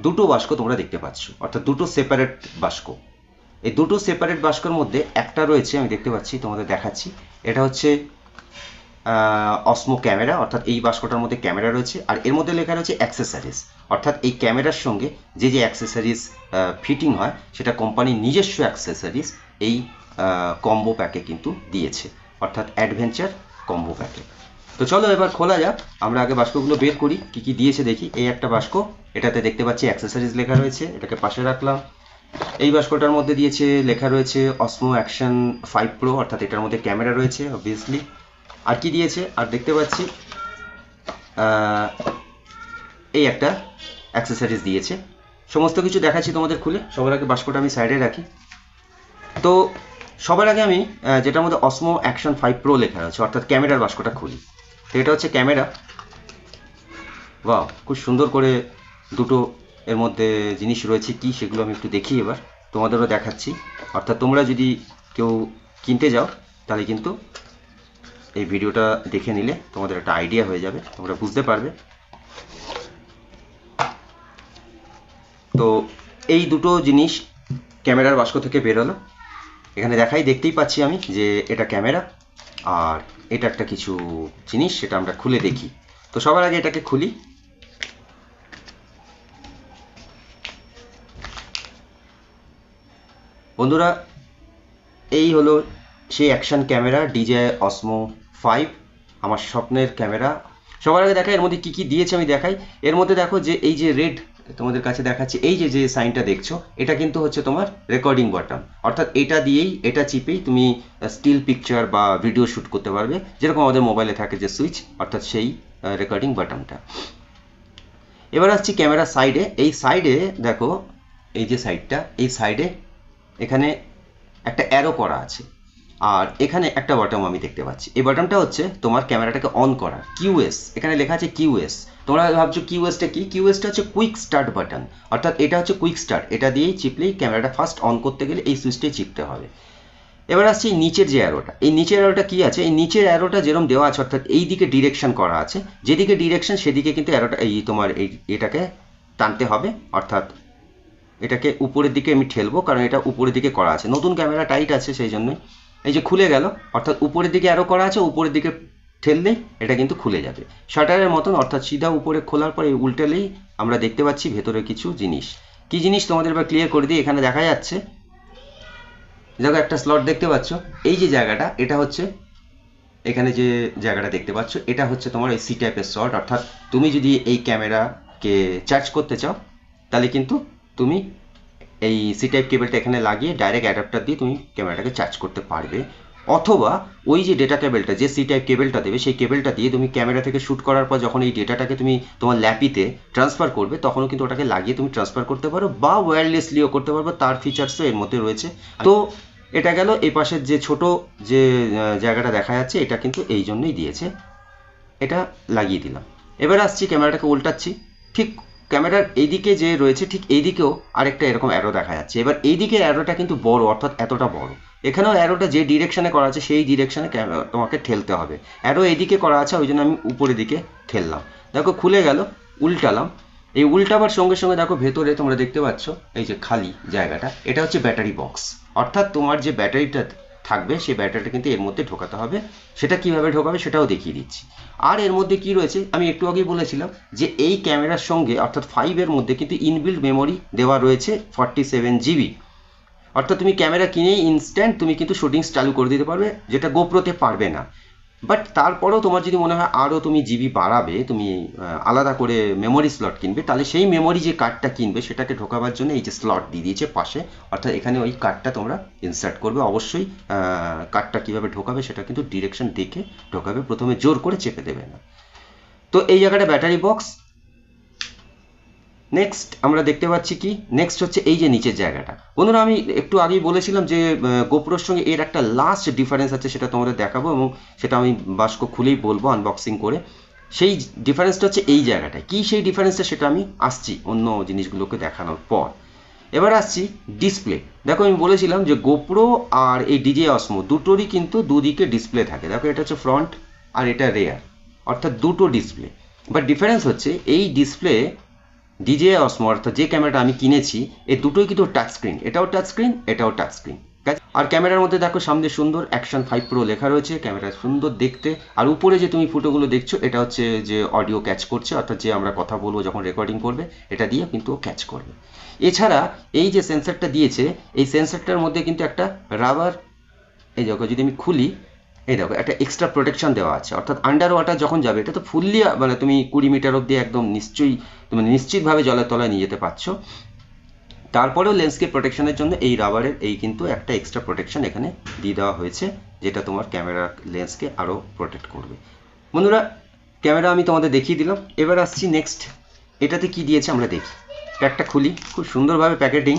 দুটো বাস্ক তোমরা দেখতে পাচ্ছ, অর্থাৎ দুটো সেপারেট বাস্ক। এই দুটো সেপারেট বাস্কের মধ্যে একটা রয়েছে, আমি দেখতে পাচ্ছি, তোমাদের দেখাচ্ছি। এটা হচ্ছে অসমো ক্যামেরা, অর্থাৎ এই বাস্কটার মধ্যে ক্যামেরা রয়েছে, আর এর মধ্যে লেখা রয়েছে অ্যাক্সেসরিজ, অর্থাৎ এই ক্যামেরার সঙ্গে যে যে অ্যাক্সেসরিজ ফিটিং হয় সেটা কোম্পানির নিজস্ব অ্যাক্সেসরিজ এই কম্বো প্যাকে কিন্তু দিয়েছে, অর্থাৎ অ্যাডভেঞ্চার কম্বো প্যাকে। তো চলো এবার খোলা যাক। আমরা আগে বাস্কগুলো বের করি, কি কি দিয়েছে দেখি। এই একটা বাস্ক, এটাতে দেখতে পাচ্ছি অ্যাক্সেসরিজ লেখা রয়েছে, এটাকে পাশে রাখলাম। এই বাস্কটার মধ্যে দিয়েছে, লেখা রয়েছে অসমো অ্যাকশন 5 প্রো, অর্থাৎ এটার মধ্যে ক্যামেরা রয়েছে অবভিয়াসলি। আর কি দিয়েছে, আর দেখতে পাচ্ছি এই একটা অ্যাক্সেসরিজ দিয়েছে। সমস্ত কিছু দেখাচ্ছি তোমাদের খুলে। সবার আগে বাস্কটা আমি সাইডে রাখি। তো সবার আগে আমি যেটার মধ্যে অসমো অ্যাকশন 5 প্রো লেখা আছে, অর্থাৎ ক্যামেরার বাস্কটা খুলি। তো এটা হচ্ছে ক্যামেরা। বাহ, খুব সুন্দর করে দুটো এর মধ্যে জিনিস রয়েছে, কি সেগুলো আমি একটু দেখি এবার তোমাদেরও দেখাচ্ছি। অর্থাৎ তোমরা যদি কেউ কিনতে যাও তাহলে কিন্তু এই ভিডিওটা দেখে নিলে তোমাদের একটা আইডিয়া হয়ে যাবে, তোমরা বুঝতে পারবে। তো এই দুটো জিনিস ক্যামেরার বাস্ক থেকে বেরোলো। এখানে দেখতেই পাচ্ছি আমি যে এটা ক্যামেরা আর এটা একটা কিছু জিনিস, সেটা আমরা খুলে দেখি। তো সবার আগে এটাকে খুলি। বন্ধুরা, এই হলো সেই অ্যাকশন ক্যামেরা DJI Osmo 5, আমার স্বপ্নের ক্যামেরা। সবার আগে দেখাই এর মধ্যে কি কি দিয়েছে আমি দেখাই। এর মধ্যে দেখো যে এই যে রেড তোমাদের কাছে দেখাচ্ছি, এই যে যে সাইনটা দেখছো, এটা কিন্তু হচ্ছে তোমার রেকর্ডিং বাটন। অর্থাৎ এটা দিয়েই, এটা চিপেই তুমি স্টিল পিকচার বা ভিডিও শ্যুট করতে পারবে, যেরকম আমাদের মোবাইলে থাকে যে সুইচ, অর্থাৎ সেই রেকর্ডিং বাটনটা। এবার আসছি ক্যামেরা সাইডে। এই সাইডে দেখো, এই যে সাইডটা, এই সাইডে এখানে একটা অ্যারো করা আছে, আর এখানে একটা বাটন আমি দেখতে পাচ্ছি। এই বাটনটা হচ্ছে তোমার ক্যামেরাটাকে অন করার, QS, এখানে লেখা আছে QS। তোমরা ভাবছো QSটা কি? QSটা হচ্ছে কুইক স্টার্ট বাটন, অর্থাৎ এটা হচ্ছে কুইক স্টার্ট। এটা দিয়েই চিপলেই ক্যামেরাটা ফার্স্ট অন করতে গেলে এই সুইচটাই চিপতে হবে। এবার আসছে এই নিচের যে অ্যারোটা, এই নিচের অ্যারোটা কি আছে? এই নিচের অ্যারোটা যেরকম দেওয়া আছে, অর্থাৎ এই দিকে ডিরেকশন করা আছে, যেদিকে ডিরেকশন সেদিকে কিন্তু অ্যারোটা এই তোমার এই এটাকে টানতে হবে। অর্থাৎ এটাকে উপরের দিকে আমি ঠেলবো, কারণ এটা উপরের দিকে করা আছে। নতুন ক্যামেরা টাইট আছে, সেই জন্যই এই যে খুলে গেল, অর্থাৎ উপরের দিকে অ্যারো করা আছে, উপরের দিকে ঠেললেই এটা কিন্তু খুলে যাবে শাটারের মতন। অর্থাৎ সিধা উপরে খোলার পরে উল্টালেই আমরা দেখতে পাচ্ছি ভেতরে কিছু জিনিস। কি জিনিস তোমাদের এবার ক্লিয়ার করে দিই। এখানে দেখা যাচ্ছে, দেখো একটা স্লট দেখতে পাচ্ছ, এই যে জায়গাটা, এটা হচ্ছে এখানে যে জায়গাটা দেখতে পাচ্ছ, এটা হচ্ছে তোমার এই সি টাইপের স্লট। অর্থাৎ তুমি যদি এই ক্যামেরাকে চার্জ করতে চাও, তাহলে কিন্তু তুমি এই সি টাইপ কেবলটা এখানে লাগিয়ে ডাইরেক্ট অ্যাডাপ্টার দিয়ে তুমি ক্যামেরাটাকে চার্জ করতে পারবে। অথবা ওই যে ডেটা কেবলটা, যে সি টাইপ কেবলটা দেবে, সেই কেবলটা দিয়ে তুমি ক্যামেরা থেকে শ্যুট করার পর যখন এই ডেটাটাকে তুমি তোমার ল্যাপিতে ট্রান্সফার করবে, তখনও কিন্তু ওটাকে লাগিয়ে তুমি ট্রান্সফার করতে পারো, বা ওয়্যারলেসলিও করতে পারবে। তার ফিচার্সও এর মধ্যে রয়েছে। তো এটা গেল। এই পাশের যে ছোট যে জায়গাটা দেখা যাচ্ছে, এটা কিন্তু এই জন্যই দিয়েছে, এটা লাগিয়ে দিলাম। এবার আসছি ক্যামেরাটাকে উল্টাচ্ছি। ঠিক ক্যামেরার এইদিকে যে রয়েছে, ঠিক এইদিকেও আরেকটা এরকম অ্যারো দেখা যাচ্ছে। এবার এইদিকে অ্যারোটা কিন্তু বড়, অর্থাৎ এতটা বড়। এখানেও অ্যারোটা যে ডিরেকশনে করা আছে, সেই ডিরেকশনে তোমাকে ঠেলতে হবে। অ্যারো এইদিকে করা আছে, ওই জন্য আমি উপরের দিকে ঠেললাম। দেখো খুলে গেল, উল্টালাম। এই উল্টাবার সঙ্গে সঙ্গে দেখো ভেতরে তোমরা দেখতে পাচ্ছ এই যে খালি জায়গাটা, এটা হচ্ছে ব্যাটারি বক্স। অর্থাৎ তোমার যে ব্যাটারিটা থাকবে, সেই ব্যাটারিটা কিন্তু এর মধ্যে ঢোকাতে হবে। সেটা কিভাবে ঢোকাবে সেটাও দেখিয়ে দিচ্ছি। আর এর মধ্যে কি রয়েছে, আমি একটু আগেই বলেছিলাম যে এই ক্যামেরার সঙ্গে, অর্থাৎ 5 এর মধ্যে কিন্তু ইনবিল্ট মেমোরি দেওয়া রয়েছে 47 GB। অর্থাৎ তুমি ক্যামেরা কিনেই ইনস্ট্যান্ট তুমি কিন্তু শুটিংস চালু করে দিতে পারবে, যেটা গোপ্রোতে পারবে না। বাট তারপরেও তোমার যদি মনে হয় আরও তুমি জিবি বাড়াবে, তুমি আলাদা করে মেমোরি স্লট কিনবে, তাহলে সেই মেমোরি যে কার্ডটা কিনবে, সেটাকে ঢোকাবার জন্য এই যে স্লট দিয়ে দিয়েছে পাশে। অর্থাৎ এখানে ওই কার্ডটা তোমরা ইনসার্ট করবে। অবশ্যই কার্ডটা কীভাবে ঢোকাবে সেটা কিন্তু ডিরেকশন দেখে ঢোকাবে, প্রথমে জোর করে চেপে দেবে না। তো এই জায়গাটা ব্যাটারি বক্স। নেক্সট আমরা দেখতে পাচ্ছি কি, নেক্সট হচ্ছে এই যে নিচের জায়গাটা। বন্ধুরা, আমি একটু আগেই বলেছিলাম যে গোপ্রোর সঙ্গে এর একটা লাস্ট ডিফারেন্স আছে, সেটা তোমাদের দেখাবো, এবং সেটা আমি বাস্ক খুলেই বলবো আনবক্সিং করে। সেই ডিফারেন্সটা হচ্ছে এই জায়গাটায়। কি সেই ডিফারেন্সটা, সেটা আমি আসছি অন্য জিনিসগুলোকে দেখানোর পর। এবার আসছি ডিসপ্লে। দেখো আমি বলেছিলাম যে গোপ্রো আর এই DJI Osmo দুটোরই কিন্তু দুদিকে ডিসপ্লে থাকে। দেখো এটা হচ্ছে ফ্রন্ট আর এটা রেয়ার, অর্থাৎ দুটো ডিসপ্লে। বাট ডিফারেন্স হচ্ছে এই ডিসপ্লে DJI Osmo, অর্থাৎ যে ক্যামেরাটা আমি কিনেছি, এই দুটোই কিন্তু টাচ স্ক্রিন। এটাও টাচ স্ক্রিন, এটাও টাচ স্ক্রিন। আর ক্যামেরার মধ্যে দেখো সামনে সুন্দর অ্যাকশন 5 Pro লেখা রয়েছে, ক্যামেরা সুন্দর দেখতে। আর উপরে যে তুমি ফুটোগুলো দেখছো, এটা হচ্ছে যে অডিও ক্যাচ করছে, অর্থাৎ যে আমরা কথা বলবো যখন রেকর্ডিং করবে, এটা দিয়ে কিন্তু ও ক্যাচ করবে। এছাড়া এই যে সেন্সরটা দিয়েছে, এই সেন্সরটার মধ্যে কিন্তু একটা রাবার, এই দেখো যদি আমি খুলি, এই দেখো একটা এক্সট্রা প্রোটেকশন দেওয়া আছে। অর্থাৎ আন্ডার ওয়াটার যখন যাবে, এটা তো ফুললি মানে তুমি 20 মিটার অব্দি একদম নিশ্চয়ই তুমি নিশ্চিতভাবে জলের তলায় নিয়ে যেতে পারছো। তারপরেও লেন্সকে প্রোটেকশনের জন্য এই রাবারের এই কিন্তু একটা এক্সট্রা প্রোটেকশন এখানে দিয়ে দেওয়া হয়েছে, যেটা তোমার ক্যামেরা লেন্সকে আরও প্রোটেক্ট করবে। বন্ধুরা, ক্যামেরা আমি তোমাদের দেখিয়ে দিলাম। এবার আসছি নেক্সট, এটাতে কি দিয়েছে আমরা দেখি। প্যাকটা খুলি, খুব সুন্দরভাবে প্যাকেটিং,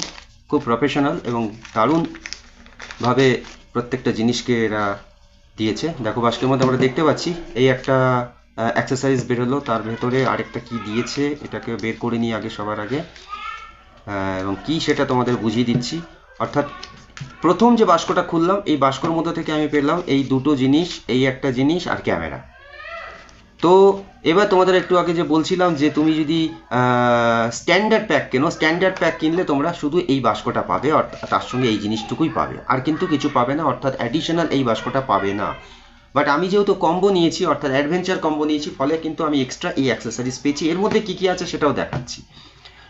খুব প্রফেশনাল এবং দারুণভাবে প্রত্যেকটা জিনিসকে এরা দিয়েছে। দেখো বাস্কের মধ্যে আমরা দেখতে পাচ্ছি এই একটা অ্যাক্সেসরিজ বেরোলো, তার ভেতরে আরেকটা কি দিয়েছে, এটাকে বের করে নিই আগে সবার আগে, এবং কি সেটা তোমাদের বুঝিয়ে দিচ্ছি। অর্থাৎ প্রথম যে বাস্কটা খুললাম, এই বাস্কর মধ্যে থেকে আমি পেলাম এই দুটো জিনিস, এই একটা জিনিস আর ক্যামেরা। তো এবার তোমাদের একটু আগে যে বলছিলাম যে তুমি যদি স্ট্যান্ডার্ড প্যাক কেনো, স্ট্যান্ডার্ড প্যাক কিনলে তোমরা শুধু এই বাস্কটা পাবে, তার সঙ্গে এই জিনিসটুকুই পাবে, আর কিন্তু কিছু পাবে না, অর্থাৎ অ্যাডিশনাল এই বাস্কটা পাবে না। বাট আমি যেহেতু কম্বো নিয়েছি, অর্থাৎ অ্যাডভেঞ্চার কম্বো নিয়েছি, ফলে কিন্তু আমি এক্সট্রা এই অ্যাক্সেসরিজ পেয়েছি। এর মধ্যে কী কী আছে সেটাও দেখাচ্ছি।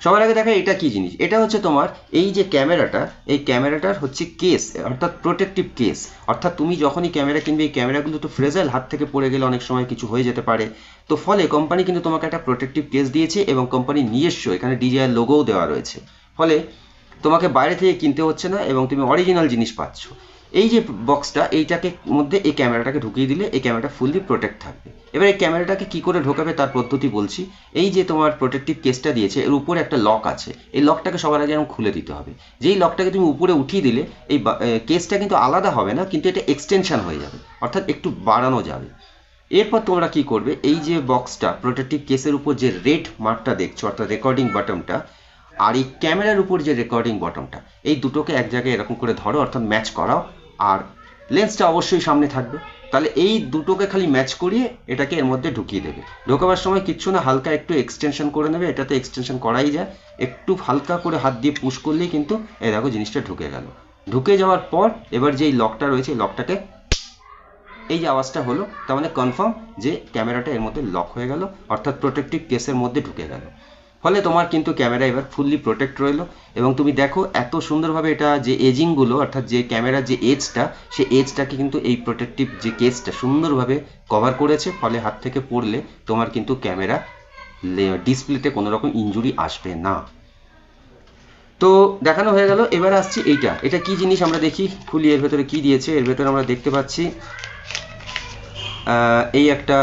সবার আগে দেখা এটা কি জিনিস, এটা হচ্ছে তোমার এই যে ক্যামেরাটা, এই ক্যামেরাটার হচ্ছে কেস, অর্থাৎ প্রোটেক্টিভ কেস। অর্থাৎ তুমি যখনই ক্যামেরা কিনবে, এই ক্যামেরাগুলো তো ফ্রেজাইল, হাত থেকে পড়ে গেলে অনেক সময় কিছু হয়ে যেতে পারে। তো ফলে কোম্পানি কিন্তু তোমাকে একটা প্রোটেক্টিভ কেস দিয়েছে এবং কোম্পানির নিজস্ব এখানে DJI লোগোও দেওয়া রয়েছে। ফলে তোমাকে বাইরে থেকে কিনতে হচ্ছে না এবং তুমি অরিজিনাল জিনিস পাচ্ছ। এই যে বক্সটা, এইটাকে মধ্যে এই ক্যামেরাটাকে ঢুকিয়ে দিলে এই ক্যামেরাটা ফুললি প্রোটেক্ট থাকবে। এবার এই ক্যামেরাটাকে কি করে ঢোকাবে তার পদ্ধতি বলছি। এই যে তোমার প্রোটেক্টিভ কেসটা দিয়েছে, এর উপরে একটা লক আছে, এই লকটাকে সবার আগে এরকম খুলে দিতে হবে। যেই লকটাকে তুমি উপরে উঠিয়ে দিলে এই কেসটা কিন্তু আলাদা হবে না, কিন্তু এটা এক্সটেনশন হয়ে যাবে, অর্থাৎ একটু বাড়ানো যাবে। এরপর তোমরা কি করবে, এই যে বক্সটা প্রোটেক্টিভ কেসের উপর যে রেড মার্কটা দেখছো, অর্থাৎ রেকর্ডিং বাটনটা, আর এই ক্যামেরার উপর যে রেকর্ডিং বাটনটা, এই দুটোকে এক জায়গায় এরকম করে ধরো, অর্থাৎ ম্যাচ করাও। আর লেন্সটা অবশ্যই সামনে থাকবে। তাহলে এই দুটোকে খালি ম্যাচ করিয়ে এটাকে এর মধ্যে ঢুকিয়ে দেবে। ঢোকাবার সময় কিচ্ছু না, হালকা একটু এক্সটেনশন করে নেবে, এটাতে এক্সটেনশন করাই যায়, একটু হালকা করে হাত দিয়ে পুশ করলেই কিন্তু এই দেখো জিনিসটা ঢুকে গেল। ঢুকে যাওয়ার পর এবার যেই লকটা রয়েছে, এই লকটাকে, এই যে আওয়াজটা হলো, তার মানে কনফার্ম যে ক্যামেরাটা এর মধ্যে লক হয়ে গেল, অর্থাৎ প্রোটেক্টিভ কেসের মধ্যে ঢুকে গেল। ফলে তোমার কিন্তু ক্যামেরা এবার ফুললি প্রোটেক্ট রইলো। এবং তুমি দেখো এত সুন্দরভাবে এটা যে এজিংগুলো, অর্থাৎ যে ক্যামেরার যে এজটা, সেই এজটাকে কিন্তু এই প্রোটেক্টিভ যে কেসটা সুন্দরভাবে কভার করেছে। ফলে হাত থেকে পড়লে তোমার কিন্তু ক্যামেরা ডিসপ্লেতে কোনো রকম ইনজুরি আসবে না। তো দেখানো হয়ে গেল। এবার আসছি এটা কি জিনিস আমরা দেখি, খুলি এর ভেতরে কি দিয়েছে। এর ভেতরে আমরা দেখতে পাচ্ছি এই একটা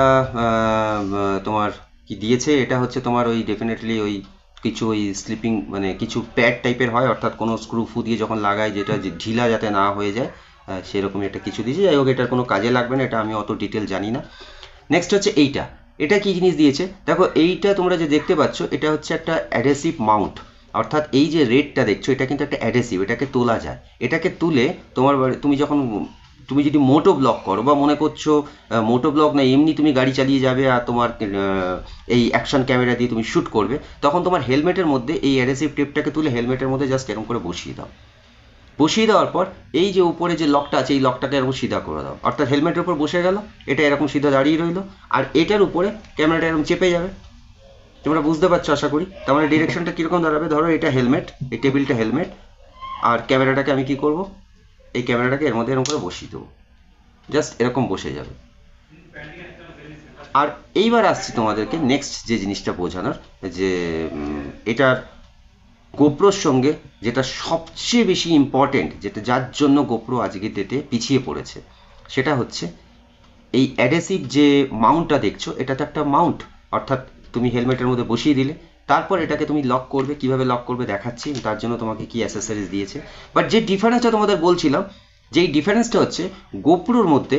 তোমার কি দিয়েছে, এটা হচ্ছে তোমার ওই ডেফিনেটলি ওই কিছু ওই স্লিপিং, মানে কিছু প্যাড টাইপের হয়, অর্থাৎ কোনো স্ক্রু ফু দিয়ে যখন লাগায় যেটা ঢিলা যাতে না হয়ে যায়, সেরকমই একটা কিছু দিয়েছে। যাই হোক, এটার কোনো কাজে লাগবে না, এটা আমি অত ডিটেল জানি না। নেক্সট হচ্ছে এটা কি জিনিস দিয়েছে দেখো। এইটা তোমরা যে দেখতে পাচ্ছ, এটা হচ্ছে একটা অ্যাডহেসিভ মাউন্ট, অর্থাৎ এই যে রেডটা দেখছো, এটা কিন্তু একটা অ্যাডহেসিভ, এটাকে তোলা যায়। এটাকে তুলে তুমি যদি মোটো ব্লগ করো, বা মনে করছো মোটো ব্লগ না, এমনি তুমি গাড়ি চালিয়ে যাবে আর তোমার এই অ্যাকশন ক্যামেরা দিয়ে তুমি শ্যুট করবে, তখন তোমার হেলমেটের মধ্যে এই অ্যাডহেসিভ টেপটাকে তুলে হেলমেটের মধ্যে জাস্ট এরকম করে বসিয়ে দাও। বসিয়ে দেওয়ার পর এই যে উপরে যে লকটা আছে, এই লকটাকে এরকম সিধা করে দাও, অর্থাৎ হেলমেটের উপর বসে গেল, এটা এরকম সিধা দাঁড়িয়ে রইলো। আর এটার উপরে ক্যামেরাটা এরকম চেপে যাবে। তোমরা বুঝতে পারছো আশা করি। তার মানে ডিরেকশনটা কীরকম দাঁড়াবে, ধরো এটা হেলমেট, এই টেবিলটা হেলমেট, আর ক্যামেরাটাকে আমি কি করব, এই ক্যামেরাটাকে এর মধ্যে এরকম করে বসিয়ে দেবো, জাস্ট এরকম বসে যাবে। আর এইবার আসছি তোমাদেরকে নেক্সট যে জিনিসটা বোঝানোর, যে এটার গোপ্রোর সঙ্গে যেটা সবচেয়ে বেশি ইম্পর্টেন্ট, যেটা যার জন্য গোপ্রো আজকে ডেটে পিছিয়ে পড়েছে, সেটা হচ্ছে এই অ্যাডহেসিভ যে মাউন্টটা দেখছো, এটা তো একটা মাউন্ট, অর্থাৎ তুমি হেলমেটের মধ্যে বসিয়ে দিলে, তারপর এটাকে তুমি লক করবে। কিভাবে লক করবে দেখাচ্ছি, তার জন্য তোমাকে কি অ্যাসেসরিজ দিয়েছে। বাট যে ডিফারেন্সটা তোমাদের বলছিলাম, যেই ডিফারেন্সটা হচ্ছে গোপ্রোর মধ্যে,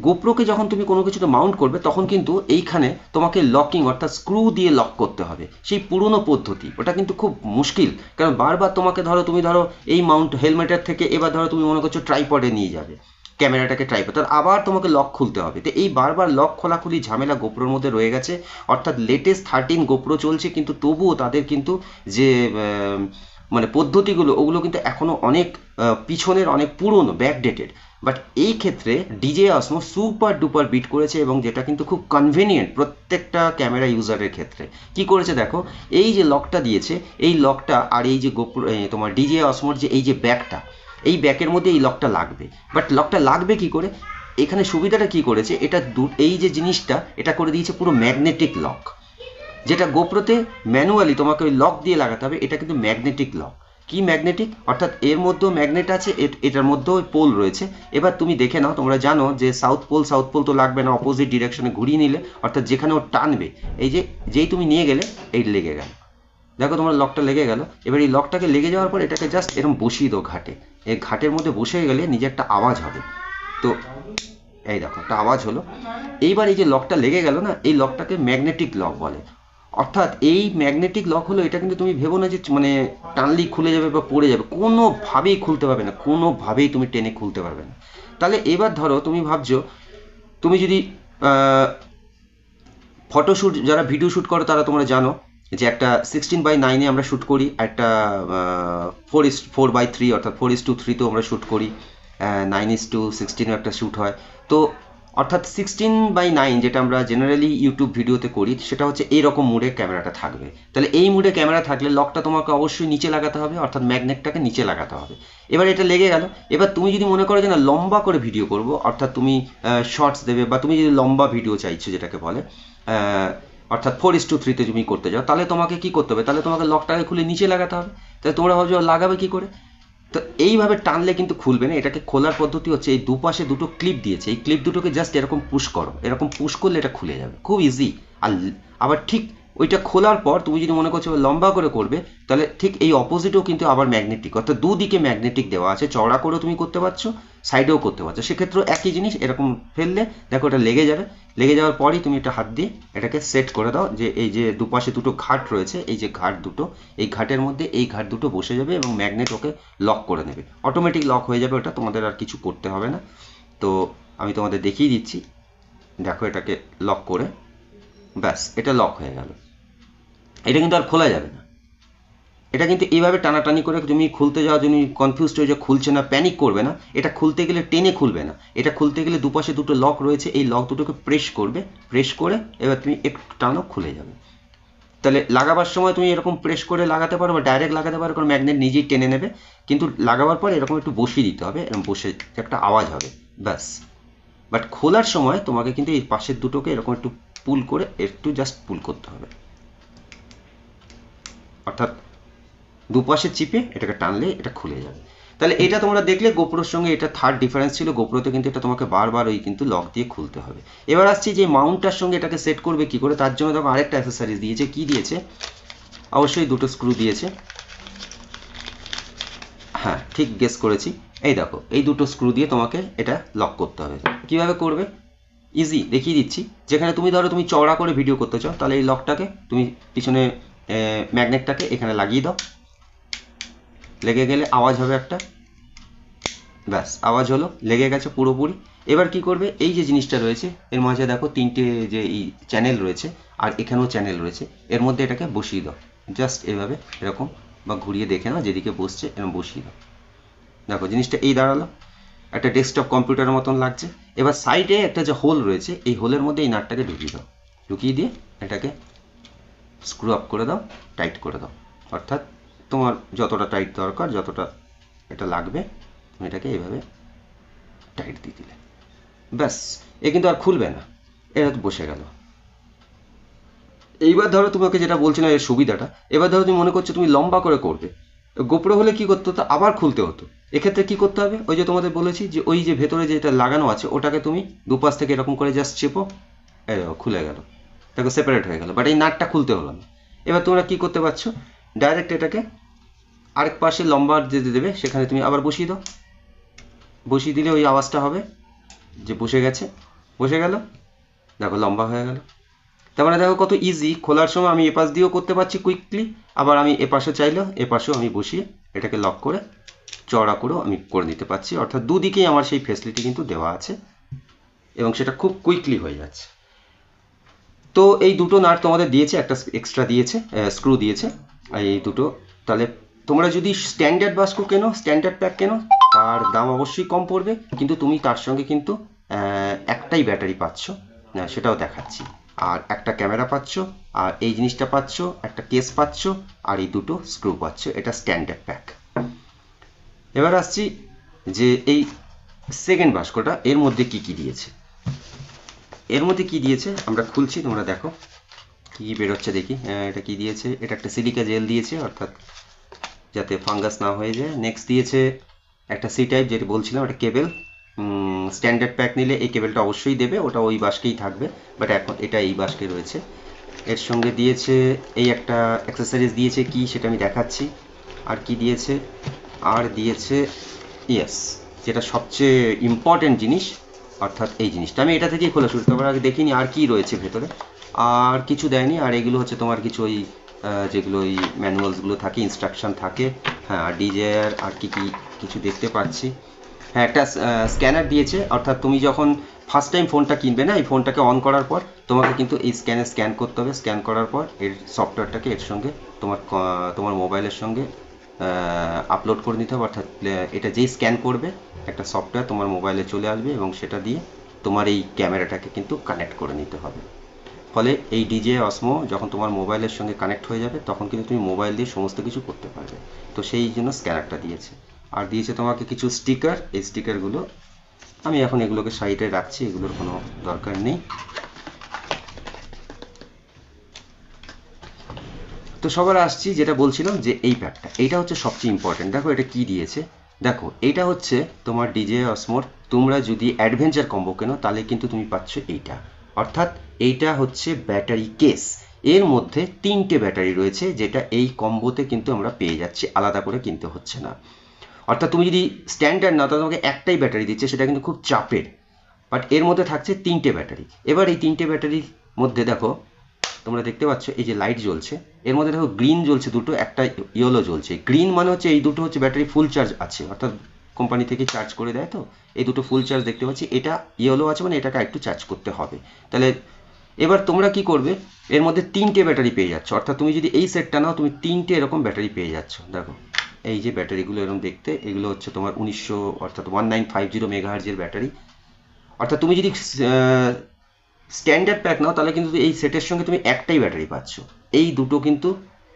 গোপ্রোকে যখন তুমি কোনো কিছুতে মাউন্ট করবে, তখন কিন্তু এইখানে তোমাকে লকিং, অর্থাৎ স্ক্রু দিয়ে লক করতে হবে, সেই পুরনো পদ্ধতি। ওটা কিন্তু খুব মুশকিল, কারণ বারবার তোমাকে তুমি ধরো এই মাউন্ট হেলমেটের থেকে, এবার ধরো তুমি মনে করছো ট্রাইপডে নিয়ে যাবে ক্যামেরাটাকে, ট্রাইপড, তার আবার তোমাকে লক খুলতে হবে। তো এই বারবার লক খোলাখুলি ঝামেলা গোপ্রোর মধ্যে রয়ে গেছে। অর্থাৎ লেটেস্ট 13 গোপ্রো চলছে, কিন্তু তবুও তাদের কিন্তু যে মানে পদ্ধতিগুলো, ওগুলো কিন্তু এখনও অনেক পিছনের, অনেক পুরনো, ব্যাকডেটেড। বাট এই ক্ষেত্রে DJI Osmo super duper beat করেছে, এবং যেটা কিন্তু খুব কনভেনিয়েন্ট প্রত্যেকটা ক্যামেরা ইউজারের ক্ষেত্রে। কি করেছে দেখো, এই যে লকটা দিয়েছে, এই লকটা আর এই যে গোপ্রো তোমার DJI Osmoর যে এই যে ব্যাকটা, এই ব্যাকের মধ্যে এই লকটা লাগবে। বাট লকটা লাগবে কি করে, এখানে সুবিধাটা কি করেছে, এটা এই যে জিনিসটা, এটা করে দিয়েছে পুরো ম্যাগনেটিক লক। যেটা গোপ্রোতে ম্যানুয়ালি তোমাকে ওই লক দিয়ে লাগাতে হবে, এটা কিন্তু ম্যাগনেটিক লক। কি ম্যাগনেটিক, অর্থাৎ এর মধ্যেও ম্যাগনেট আছে, এটার মধ্যেও পোল রয়েছে। এবার তুমি দেখে নাও, তোমরা জানো যে সাউথ পোল তো লাগবে না, অপোজিট ডিরেকশনে ঘুরিয়ে নিলে, অর্থাৎ যেখানে ও টানবে, এই যে যেই তুমি নিয়ে গেলে এই লেগে গেল। দেখো তোমার লকটা লেগে গেল। এবার এই লকটাকে লেগে যাওয়ার পর এটাকে জাস্ট এরকম বসিয়ে দাও ঘাটে। এই ঘাটের মধ্যে বসে গেলে নিজে একটা আওয়াজ হবে। তো এই দেখো একটা আওয়াজ হলো। এইবার এই যে লকটা লেগে গেল না, এই লকটাকে ম্যাগনেটিক লক বলে। অর্থাৎ এই ম্যাগনেটিক লক হলো, এটা কিন্তু তুমি ভেবো না যে মানে টানলি খুলে যাবে বা পড়ে যাবে, কোনোভাবেই খুলতে পারবে না, কোনোভাবেই তুমি টেনে খুলতে পারবে না। তাহলে এবার ধরো তুমি ভাবছো, তুমি যদি ফটোশ্যুট, যারা ভিডিও শ্যুট করো তারা তোমরা জানো যে একটা 16:9 আমরা শ্যুট করি, একটা 4:3 অর্থাৎ 4:3 আমরা শ্যুট করি, 9:16 একটা শ্যুট হয়। তো অর্থাৎ 16:9 যেটা আমরা জেনারেলি ইউটিউব ভিডিওতে করি, সেটা হচ্ছে এইরকম মোডে ক্যামেরাটা থাকবে। তাহলে এই মোডে ক্যামেরা থাকলে লকটা তোমাকে অবশ্যই নিচে লাগাতে হবে, অর্থাৎ ম্যাগনেটটাকে নিচে লাগাতে হবে। এবার এটা লেগে গেল। এবার তুমি যদি মনে করো যে না লম্বা করে ভিডিও করব, অর্থাৎ তুমি শর্টস দেবে, বা তুমি যদি লম্বা ভিডিও চাইছো যেটাকে বলে, অর্থাৎ 4:3 তুমি করতে যাও, তাহলে তোমাকে কি করতে হবে, তাহলে তোমাকে লকটাকে খুলে নিচে লাগাতে হবে। তাহলে তোমরা ভাবছো লাগাবে কি করে? তো এইভাবে টানলে কিন্তু খুলবে না। এটাকে খোলার পদ্ধতি হচ্ছে, এই দুপাশে দুটো ক্লিপ দিয়েছে, এই ক্লিপ দুটোকে জাস্ট এরকম পুশ করো, এরকম পুশ করলে এটা খুলে যাবে, খুব ইজি। আর আবার ঠিক ওইটা খোলার পর তুমি যদি মনে করছো লম্বা করে করবে, তাহলে ঠিক এই অপোজিটেও কিন্তু আবার ম্যাগনেটিক, অর্থাৎ দুদিকে ম্যাগনেটিক দেওয়া আছে, চওড়া করেও তুমি করতে পারছো, সাইডেও করতে পারছো। সেক্ষেত্রেও একই জিনিস, এরকম ফেললে দেখো এটা লেগে যাবে। লেগে যাওয়ার পরই তুমি এটা হাত দিয়ে এটাকে সেট করে দাও, যে এই যে দুপাশে দুটো ঘাট রয়েছে, এই যে ঘাট দুটো, এই ঘাটের মধ্যে এই ঘাট দুটো বসে যাবে এবং ম্যাগনেট ওকে লক করে নেবে, অটোমেটিক লক হয়ে যাবে। ওটা তোমাদের আর কিছু করতে হবে না। তো আমি তোমাদের দেখিয়ে দিচ্ছি, দেখো এটাকে লক করে, ব্যাস এটা লক হয়ে গেল। এটা কিন্তু আর খোলা যাবে না। এটা কিন্তু এইভাবে টানাটানি করে তুমি খুলতে যাও, তুমি কনফিউজড হয়ে যাও খুলছে না, প্যানিক করবে না। এটা খুলতে গেলে টেনে খুলবে না, এটা খুলতে গেলে দুপাশে দুটো লক রয়েছে, এই লক দুটোকে প্রেস করবে, প্রেস করে এবার তুমি একটু টানো, খুলে যাবে। তাহলে লাগাবার সময় তুমি এরকম প্রেস করে লাগাতে পারো বা ডাইরেক্ট লাগাতে পারো, কারণ ম্যাগনেট নিজেই টেনে নেবে। কিন্তু লাগাবার পর এরকম একটু বসিয়ে দিতে হবে, এরকম বসে একটা আওয়াজ হবে, ব্যাস। বাট খোলার সময় তোমাকে কিন্তু এই পাশের দুটোকে এরকম একটু পুল করে, একটু জাস্ট পুল করতে হবে, অর্থাৎ দুপাশে চিপে এটাকে টানলে এটা খুলে যাবে। তাহলে এটা তোমরা দেখলে গোপ্রোর সঙ্গে এটা থার্ড ডিফারেন্স ছিল। গোপ্রোতে কিন্তু এটা তোমাকে বারবার ওই কিন্তু লক দিয়ে খুলতে হবে। এবার আসছি যে মাউন্টটার সঙ্গে এটাকে সেট করবে কি করে, তার জন্য দেখো আরেকটা অ্যাক্সেসরিজ দিয়েছে। কি দিয়েছে? অবশ্যই দুটো স্ক্রু দিয়েছে। হ্যাঁ, ঠিক গেস করেছি। এই দেখো, এই দুটো স্ক্রু দিয়ে তোমাকে এটা লক করতে হবে। কিভাবে করবে? ইজি, দেখিয়ে দিচ্ছি। যেখানে তুমি ধরো তুমি চওড়া করে ভিডিও করতে চাও, তাহলে এই লকটাকে তুমি পিছনে ম্যাগনেটটাকে এখানে লাগিয়ে দাও, লেগে গেলে আওয়াজ হবে একটা, ব্যাস আওয়াজ হলো, লেগে গেছে পুরোপুরি। এবার কি করবে, এই যে জিনিসটা রয়েছে এর মাঝে দেখো তিনটে যে এই চ্যানেল রয়েছে, আর এখানেও চ্যানেল রয়েছে, এর মধ্যে এটাকে বসিয়ে দাও, জাস্ট এভাবে এরকম, বা ঘুরিয়ে দেখে নাও যেদিকে বসছে এরকম বসিয়ে দাও। দেখো জিনিসটা এই দাঁড়ালো, একটা ডেস্কটপ কম্পিউটারের মতন লাগছে। এবার সাইডে একটা যে হোল রয়েছে, এই হোলের মধ্যে এই নাটটাকে ঢুকিয়ে দাও, ঢুকিয়ে দিয়ে এটাকে স্ক্রু আপ করে দাও, টাইট করে দাও, অর্থাৎ তোমার যতটা টাইট দরকার, যতটা এটা লাগবে, তুমি এটাকে এইভাবে টাইট দিয়ে দিলে, ব্যাস। এ কিন্তু আর খুলবে না, এটা তো বসে গেল। এইবার ধরো তোমাকে যেটা বলছিলাম এর সুবিধাটা, এবার ধরো তুমি মনে করছো তুমি লম্বা করে করবে, গোপ্রো হলে কি করতে হতো, আবার খুলতে হতো। এক্ষেত্রে কি করতে হবে, ওই যে তোমাদের বলেছি যে ওই যে ভেতরে যেটা লাগানো আছে ওটাকে তুমি দুপাশ থেকে এরকম করে জাস্ট চেপো, খুলে গেল, দেখো সেপারেট হয়ে গেল। বাট এই নাটটা খুলতে হলো না। এবার তোমরা কি করতে পারছো, ডাইরেক্ট এটাকে আরেক পাশে লম্বা যেতে দেবে, সেখানে তুমি আবার বসিয়ে দাও, বসিয়ে দিলে ওই আওয়াজটা হবে যে বসে গেছে, বসে গেল, দেখো লম্বা হয়ে গেল। তার মানে দেখো কত ইজি, খোলার সময় আমি এপাশ দিয়েও করতে পারছি কুইকলি, আবার আমি এপাশে চাইলেও এপাশেও আমি বসিয়ে এটাকে লক করে চওড়া করেও আমি করে নিতে পারছি। অর্থাৎ দুদিকেই আমার সেই ফেসিলিটি কিন্তু দেওয়া আছে এবং সেটা খুব কুইকলি হয়ে যাচ্ছে। তো এই দুটো নাট তোমাদের দিয়েছে, একটা এক্সট্রা দিয়েছে, স্ক্রু দিয়েছে এই দুটো। তাহলে তোমরা যদি স্ট্যান্ডার্ড বাস্কো কেনো, স্ট্যান্ডার্ড প্যাক কেনো, তার দাম অবশ্যই কম পড়বে, কিন্তু তুমি তার সঙ্গে কিন্তু একটাই ব্যাটারি পাচ্ছ, সেটাও দেখাচ্ছি, আর একটা ক্যামেরা পাচ্ছ, আর এই জিনিসটা পাচ্ছ, একটা কেস পাচ্ছ, আর এই দুটো স্ক্রু পাচ্ছ। এটা স্ট্যান্ডার্ড প্যাক। এবার আসছি যে এই সেকেন্ড বাস্কটা, এর মধ্যে কি কি দিয়েছে। এর মধ্যে কি দিয়েছে আমরা খুলছি, তোমরা দেখো কি বেরোচ্ছে দেখি। এটা কি দিয়েছে, এটা একটা সিলিকা জেল দিয়েছে, অর্থাৎ যাতে ফাঙ্গাস না হয়ে যায়। নেক্সট দিয়েছে একটা সি টাইপ, যেটা বলছিলাম, একটা কেবেল। স্ট্যান্ডার্ড প্যাক নিলে এই কেবেলটা অবশ্যই দেবে, ওটা ওই বাস্কেই থাকবে, বাট এখন এটা এই বাস্কে রয়েছে। এর সঙ্গে দিয়েছে এই একটা অ্যাক্সেসরিজ দিয়েছে, কি সেটা আমি দেখাচ্ছি। আর কি দিয়েছে, আর দিয়েছে ইয়েস, যেটা সবচেয়ে ইম্পর্টেন্ট জিনিস, অর্থাৎ এই জিনিসটা আমি এটা থেকেই খোলা শুরু, তারপর আগে দেখিনি আর কি রয়েছে ভেতরে। আর কিছু দেয়নি। আর এগুলো হচ্ছে তোমার কিছু ওই যেগুলো ওই ম্যানুয়ালসগুলো থাকে, ইনস্ট্রাকশন থাকে। হ্যাঁ, আর ডিজেআর আর কি কি কিছু দেখতে পাচ্ছি। হ্যাঁ, একটা স্ক্যানার দিয়েছে, অর্থাৎ তুমি যখন ফার্স্ট টাইম ফোনটা কিনবে না, এই ফোনটাকে অন করার পর তোমাকে কিন্তু এই স্ক্যান করতে হবে। স্ক্যান করার পর এর সফটওয়্যারটাকে এর সঙ্গে তোমার মোবাইলের সঙ্গে আপলোড করে নিতে হবে, অর্থাৎ এটা যেই স্ক্যান করবে একটা সফটওয়্যার তোমার মোবাইলে চলে আসবে এবং সেটা দিয়ে তোমার এই ক্যামেরাটাকে কিন্তু কানেক্ট করে নিতে হবে। ফলে এই DJI Osmo যখন তোমার মোবাইলের সঙ্গে কানেক্ট হয়ে যাবে তখন কিন্তু তুমি মোবাইল দিয়ে সমস্ত কিছু করতে পারবে। তো সেই জন্য স্ক্যানারটা দিয়েছে। আর দিয়েছে তোমাকে কিছু স্টিকার। এই স্টিকারগুলো আমি এখন এগুলোকে সাইডে রাখছি, এগুলোর কোনো দরকার নেই। তো সবার আসছি, যেটা বলছিলাম যে এই প্যাকটা, এইটা হচ্ছে সবচেয়ে ইম্পর্টেন্ট। দেখো এটা কি দিয়েছে, দেখো এইটা হচ্ছে তোমার DJI Osmo। তোমরা যদি অ্যাডভেঞ্চার কম্বো কেনো তাহলে কিন্তু তুমি পাচ্ছ এইটা, অর্থাৎ এইটা হচ্ছে ব্যাটারি কেস। এর মধ্যে 3টে ব্যাটারি রয়েছে, যেটা এই কম্বোতে কিন্তু আমরা পেয়ে যাচ্ছি, আলাদা করে কিনতে হচ্ছে না। অর্থাৎ তুমি যদি স্ট্যান্ডার্ড না, তাহলে তোমাকে একটাই ব্যাটারি দিচ্ছে, সেটা কিন্তু খুব চাপের। বাট এর মধ্যে থাকছে 3টে ব্যাটারি। এবার এই 3টে ব্যাটারির মধ্যে দেখো তোমরা দেখতে পাচ্ছ এই যে লাইট জ্বলছে, এর মধ্যে দেখো গ্রিন জ্বলছে দুটো, একটা ইয়েলো জ্বলছে। গ্রিন মানে হচ্ছে এই দুটো হচ্ছে ব্যাটারি ফুল চার্জ আছে, অর্থাৎ কোম্পানি থেকে চার্জ করে দেয়। তো এই দুটো ফুল চার্জ দেখতে পাচ্ছি, এটা ইয়েলো আছে মানে এটাকে একটু চার্জ করতে হবে। তাহলে এবার তোমরা কি করবে, এর মধ্যে 3টে ব্যাটারি পেয়ে যাচ্ছ, অর্থাৎ তুমি যদি এই সেটটা নাও তুমি 3টে এরকম ব্যাটারি পেয়ে যাচ্ছ। দেখো এই যে ব্যাটারিগুলো এরকম দেখতে, এগুলো হচ্ছে তোমার 1900 অর্থাৎ 1950 মেগাহার্জের ব্যাটারি। অর্থাৎ তুমি যদি স্ট্যান্ডার্ড প্যাক নাও তাহলে কিন্তু এই সেটের সঙ্গে তুমি একটাই ব্যাটারি পাচ্ছ। এই দুটো কিন্তু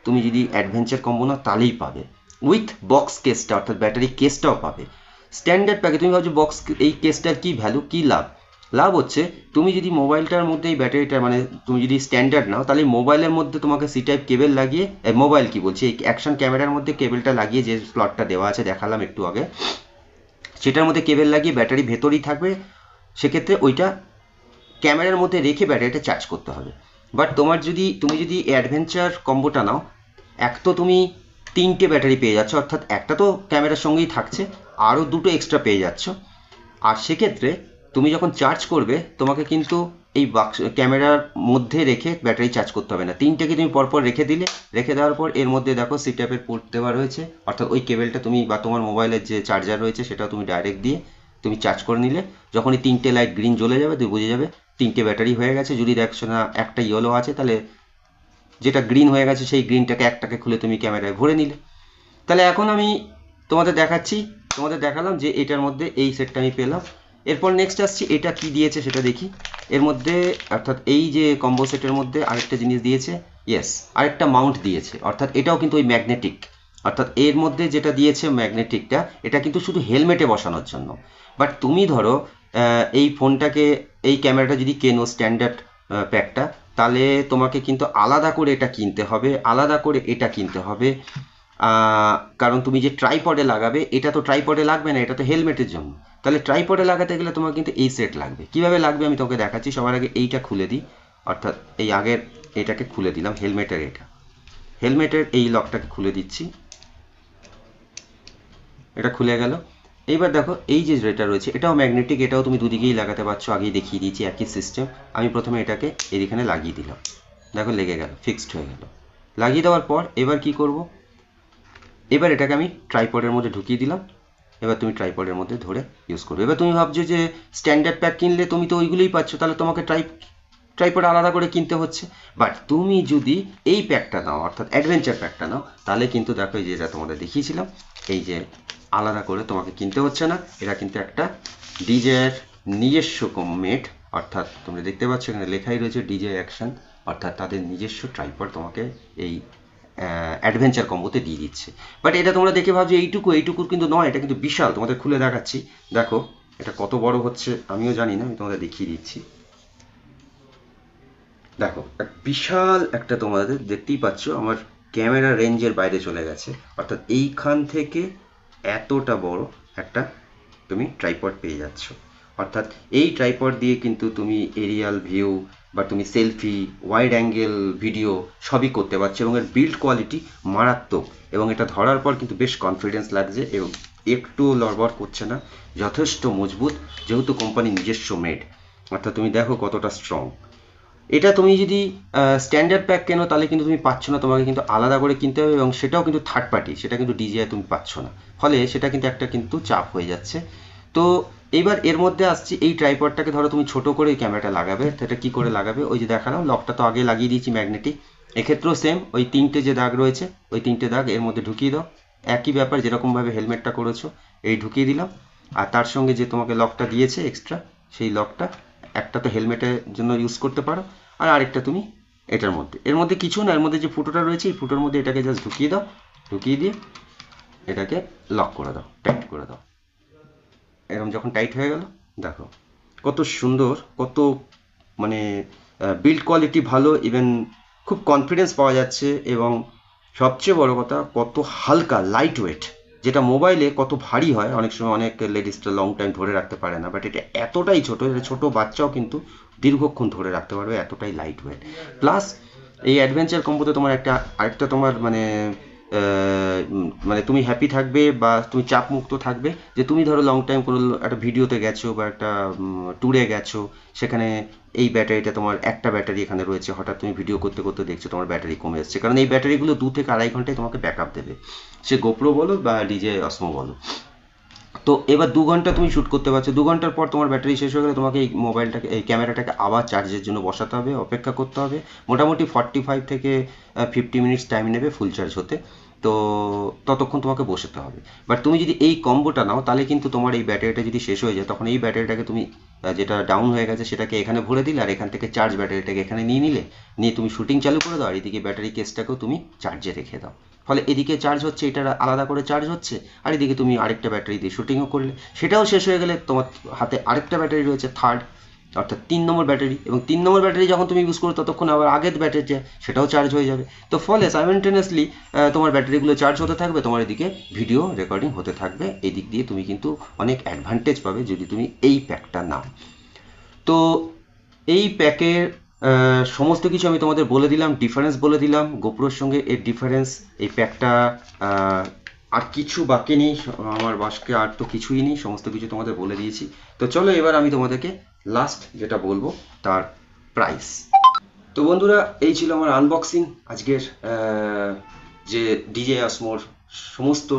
তুমি যদি অ্যাডভেঞ্চার কম্বো নাও তাহলেই পাবে, উইথ বক্স কেসটা, অর্থাৎ ব্যাটারি কেসটাও পাবে। স্ট্যান্ডার্ড প্যাকে তুমি ভাবছো বক্স, এই কেসটার কি ভ্যালু, কি লাভ? লাভ হচ্ছে তুমি যদি মোবাইলটার মধ্যে এই ব্যাটারিটা, মানে তুমি যদি স্ট্যান্ডার্ড নাও তাহলে মোবাইলের মধ্যে তোমাকে সি টাইপ কেবল লাগিয়ে, মোবাইল কি বলছি, এই অ্যাকশন ক্যামেরার মধ্যে কেবলটা লাগিয়ে, যে স্লটটা দেওয়া আছে দেখালাম একটু আগে, সেটার মধ্যে কেবল লাগিয়ে ব্যাটারি ভেতরেই থাকবে। সেক্ষেত্রে ওইটা ক্যামেরার মধ্যে রেখে ব্যাটারিটা চার্জ করতে হবে। বাট তুমি যদি অ্যাডভেঞ্চার কম্বোটা নাও, এক তো তুমি 3টে ব্যাটারি পেয়ে যাচ্ছ, অর্থাৎ একটা তো ক্যামেরার সঙ্গেই থাকছে, আরও দুটো এক্সট্রা পেয়ে যাচ্ছ। আর সেক্ষেত্রে তুমি যখন চার্জ করবে তোমাকে কিন্তু এই বাক্স ক্যামেরার মধ্যে রেখে ব্যাটারি চার্জ করতে হবে না। 3টেকে তুমি পরপর রেখে দিলে, রেখে দেওয়ার পর এর মধ্যে দেখো সি টাইপের পোর্ট দেওয়া রয়েছে, অর্থাৎ ওই কেবলটা তুমি বা তোমার মোবাইলের যে চার্জার রয়েছে সেটাও তুমি ডাইরেক্ট দিয়ে তুমি চার্জ করে নিলে, যখনই 3টে লাইট গ্রিন জ্বলে যাবে তুমি বুঝে যাবে 3টে ব্যাটারি হয়ে গেছে। যদি দেখছো না একটা ইয়েলো আছে, তাহলে যেটা গ্রিন হয়ে গেছে সেই গ্রিনটাকে একটাকে খুলে তুমি ক্যামেরায় ভরে নিলে। তাহলে এখন আমি তোমাদের দেখালাম যে এটার মধ্যে এই সেটটা আমি পেলাম। এরপর নেক্সট আসছি, এটা কি দিয়েছে সেটা দেখি। এর মধ্যে অর্থাৎ এই যে কম্বো সেটের মধ্যে আরেকটা জিনিস দিয়েছে, ইয়েস, আরেকটা মাউন্ট দিয়েছে, অর্থাৎ এটাও কিন্তু ওই ম্যাগনেটিক। অর্থাৎ এর মধ্যে যেটা দিয়েছে ম্যাগনেটিকটা, এটা কিন্তু শুধু হেলমেটে বসানোর জন্য। বাট তুমি ধরো এই ফোনটাকে, এই ক্যামেরাটা যদি কেনো স্ট্যান্ডার্ড প্যাকটা, তাহলে তোমাকে কিন্তু আলাদা করে এটা কিনতে হবে, আলাদা করে এটা কিনতে হবে। কারণ তুমি যে ট্রাইপডে লাগাবে, এটা তো ট্রাইপডে লাগবে না, এটা তো হেলমেটের জন্য। তাহলে ট্রাইপডে লাগাতে গেলে তোমার কিন্তু এই সেট লাগবে। কিভাবে লাগবে আমি তোমাকে দেখাচ্ছি। সবার আগে এইটা খুলে দিই, অর্থাৎ এই আগের এটাকে খুলে দিলাম, হেলমেটের এই লকটাকে খুলে দিচ্ছি, এটা খুলে গেল। এইবার দেখো এই যে যেটা রয়েছে এটাও ম্যাগনেটিক, এটাও তুমি দুদিকেই লাগাতে পারছো, আগেই দেখিয়ে দিয়েছি একই সিস্টেম। আমি প্রথমে এটাকে এখানে লাগিয়ে দিলাম, দেখো লেগে গেল, ফিক্সড হয়ে গেল। লাগিয়ে দেওয়ার পর এবার কি করব, এবার এটাকে আমি ট্রাইপডের মধ্যে ঢুকিয়ে দিলাম। এবার তুমি ট্রাইপডের মধ্যে ধরে ইউজ করবে। এবার তুমি ভাবছো যে স্ট্যান্ডার্ড প্যাক কিনলে তুমি তো ওইগুলোই পাচ্ছ, তাহলে তোমাকে ট্রাইপড আলাদা করে কিনতে হচ্ছে। বাট তুমি যদি এই প্যাকটা নাও, অর্থাৎ অ্যাডভেঞ্চার প্যাকটা নাও, তাহলে কিন্তু দেখো এই যেটা তোমাদের দেখিয়েছিলাম, এই যে আলাদা করে তোমাকে কিনতে হচ্ছে না। এটা কিন্তু একটা ডিজের নিজস্ব মেড, অর্থাৎ তোমরা দেখতে পাচ্ছ এখানে লেখাই রয়েছে DJI অ্যাকশন, অর্থাৎ তাদের নিজস্ব ট্রাইপড তোমাকে এই অ্যাডভেঞ্চার কম্বোতে দিয়ে দিচ্ছে। বাট এটা তোমরা দেখে ভাবছো এইটুকুর কিন্তু নয়, এটা কিন্তু বিশাল। তোমাদের খুলে দেখাচ্ছি, দেখো এটা কত বড় হচ্ছে আমিও জানি না, আমি তোমাদের দেখিয়ে দিচ্ছি। দেখো বিশাল একটা, তোমাদের দেখতেই পাচ্ছ আমার ক্যামেরা রেঞ্জের বাইরে চলে গেছে, অর্থাৎ এইখান থেকে এতটা বড় একটা তুমি ট্রাইপড পেয়ে যাচ্ছ। অর্থাৎ এই ট্রাইপড দিয়ে কিন্তু তুমি এরিয়াল ভিউ বা তুমি সেলফি, ওয়াইড অ্যাঙ্গেল ভিডিও সবই করতে পারছো, এবং এর বিল্ড কোয়ালিটি মারাত্মক, এবং এটা ধরার পর কিন্তু বেশ কনফিডেন্স লাগছে, এবং একটু লড়বড় করছে না, যথেষ্ট মজবুত, যেহেতু কোম্পানি নিজস্ব মেড। অর্থাৎ তুমি দেখো কতটা স্ট্রং। এটা তুমি যদি স্ট্যান্ডার্ড প্যাক কেনো তাহলে কিন্তু তুমি পাচ্ছ না, তোমাকে কিন্তু আলাদা করে কিনতে হবে, এবং সেটাও কিন্তু থার্ড পার্টি, সেটা কিন্তু DJI তুমি পাচ্ছ না। ফলে সেটা কিন্তু একটা কিন্তু চাপ হয়ে যাচ্ছে। তো এইবার এর মধ্যে আসছি, এই ট্রাইপডটাকে ধরো তুমি ছোট করে এই ক্যামেরাটা লাগাবে, সেটা কি করে লাগাবে, ওই যে দেখালাম লকটা তো আগে লাগিয়ে দিয়েছি ম্যাগনেটিক। এক্ষেত্রেও সেম, ওই 3টে যে দাগ রয়েছে ওই 3টে দাগ এর মধ্যে ঢুকিয়ে দাও, একই ব্যাপার যেরকমভাবে হেলমেটটা করেছো, এই ঢুকিয়ে দিলাম। আর তার সঙ্গে যে তোমাকে লকটা দিয়েছে এক্সট্রা, সেই লকটা একটা তো হেলমেটের জন্য ইউজ করতে পারো, আর আরেকটা তুমি এটার মধ্যে, এর মধ্যে কিছু না, এর মধ্যে যে ফুটোটা রয়েছে এই ফুটোর মধ্যে এটাকে জাস্ট ঢুকিয়ে দাও, ঢুকিয়ে দিয়ে এটাকে লক করে দাও, টাইট করে দাও। এরকম যখন টাইট হয়ে গেল, দেখো কত সুন্দর, কত মানে বিল্ড কোয়ালিটি ভালো, ইভেন খুব কনফিডেন্স পাওয়া যাচ্ছে, এবং সবচেয়ে বড় কথা কত হালকা, লাইট ওয়েট। যেটা মোবাইলে কত ভারী হয়, অনেক সময় অনেক লেডিসটা লং টাইম ধরে রাখতে পারে না, বাট এটা এতটাই ছোট, এটা ছোট বাচ্চাও কিন্তু দীর্ঘক্ষণ ধরে রাখতে পারবে, এতটাই লাইট ওয়েট। প্লাস এই অ্যাডভেঞ্চার কম্বোতে তোমার আরেকটা তোমার মানে তুমি হ্যাপি থাকবে বা তুমি চাপ মুক্ত থাকবে, যে তুমি ধরো লং টাইম কোনো একটা ভিডিওতে গেছো বা একটা ট্যুরে গেছো, সেখানে এই ব্যাটারিটা, তোমার একটা ব্যাটারি এখানে রয়েছে, হঠাৎ তুমি ভিডিও করতে করতে দেখছো তোমার ব্যাটারি কমে যাচ্ছে, কারণ এই ব্যাটারিগুলো 2 থেকে 2.5 ঘন্টায় তোমাকে ব্যাকআপ দেবে, সে গোপ্রো বলো বা ডিজে অসমো বলো। তো এবার 2 ঘন্টা তুমি শ্যুট করতে পারছো, 2 ঘন্টার পর তোমার ব্যাটারি শেষ হয়ে গেলে তোমাকে এই মোবাইলটাকে, এই ক্যামেরাটাকে আবার চার্জের জন্য বসাতে হবে, অপেক্ষা করতে হবে, মোটামুটি 45 থেকে 50 মিনিটস টাইম নেবে ফুল চার্জ হতে। তো ততক্ষণ তোমাকে বসাতে হবে। বাট তুমি যদি এই কম্বোটা নাও, তাহলে কিন্তু তোমার এই ব্যাটারিটা যদি শেষ হয়ে যায়, তখন এই ব্যাটারিটাকে তুমি যেটা ডাউন হয়ে গেছে সেটাকে এখানে ভরে দিলে, আর এখান থেকে চার্জ ব্যাটারিটাকে এখানে নিয়ে নিলে, নিয়ে তুমি শুটিং চালু করে দাও, আর এদিকে ব্যাটারি কেসটাকেও তুমি চার্জে রেখে দাও। ফলে এদিকে চার্জ হচ্ছে, এটা আলাদা করে চার্জ হচ্ছে, আর এদিকে তুমি আরেকটা ব্যাটারি দিয়ে শুটিংও করলে, সেটাও শেষ হয়ে গেলে তোমার হাতে আরেকটা ব্যাটারি রয়েছে, থার্ড, অর্থাৎ 3 নম্বর ব্যাটারি, এবং 3 নম্বর ব্যাটারি যখন তুমি ইউজ করো ততক্ষণ আবার আগের ব্যাটারিটা সেটাও চার্জ হয়ে যাবে। তো ফলে সাইমেলটেনিয়াসলি তোমার ব্যাটারিগুলো চার্জ হতে থাকবে, তোমার এদিকে ভিডিও রেকর্ডিং হতে থাকবে, এই দিক দিয়ে তুমি কিন্তু অনেক অ্যাডভান্টেজ পাবে যদি তুমি এই প্যাকটা নাও। তো এই প্যাকের সমস্ত কিছু আমি তোমাদের বলে দিলাম, ডিফারেন্স বলে দিলাম, গোপ্রোর সঙ্গে এর ডিফারেন্স, এই প্যাকটা আর কিছু বাকি নেই, আমার বাসকে আর তো কিছুই নেই, সমস্ত কিছু তোমাদের বলে দিয়েছি। তো চলো এবার আমি তোমাদেরকে লাস্ট যেটা বলবো তার প্রাইস। তো বন্ধুরা, এই ছিল আমার আনবক্সিং আজকের, যে ডিজে অসমোর সমস্ত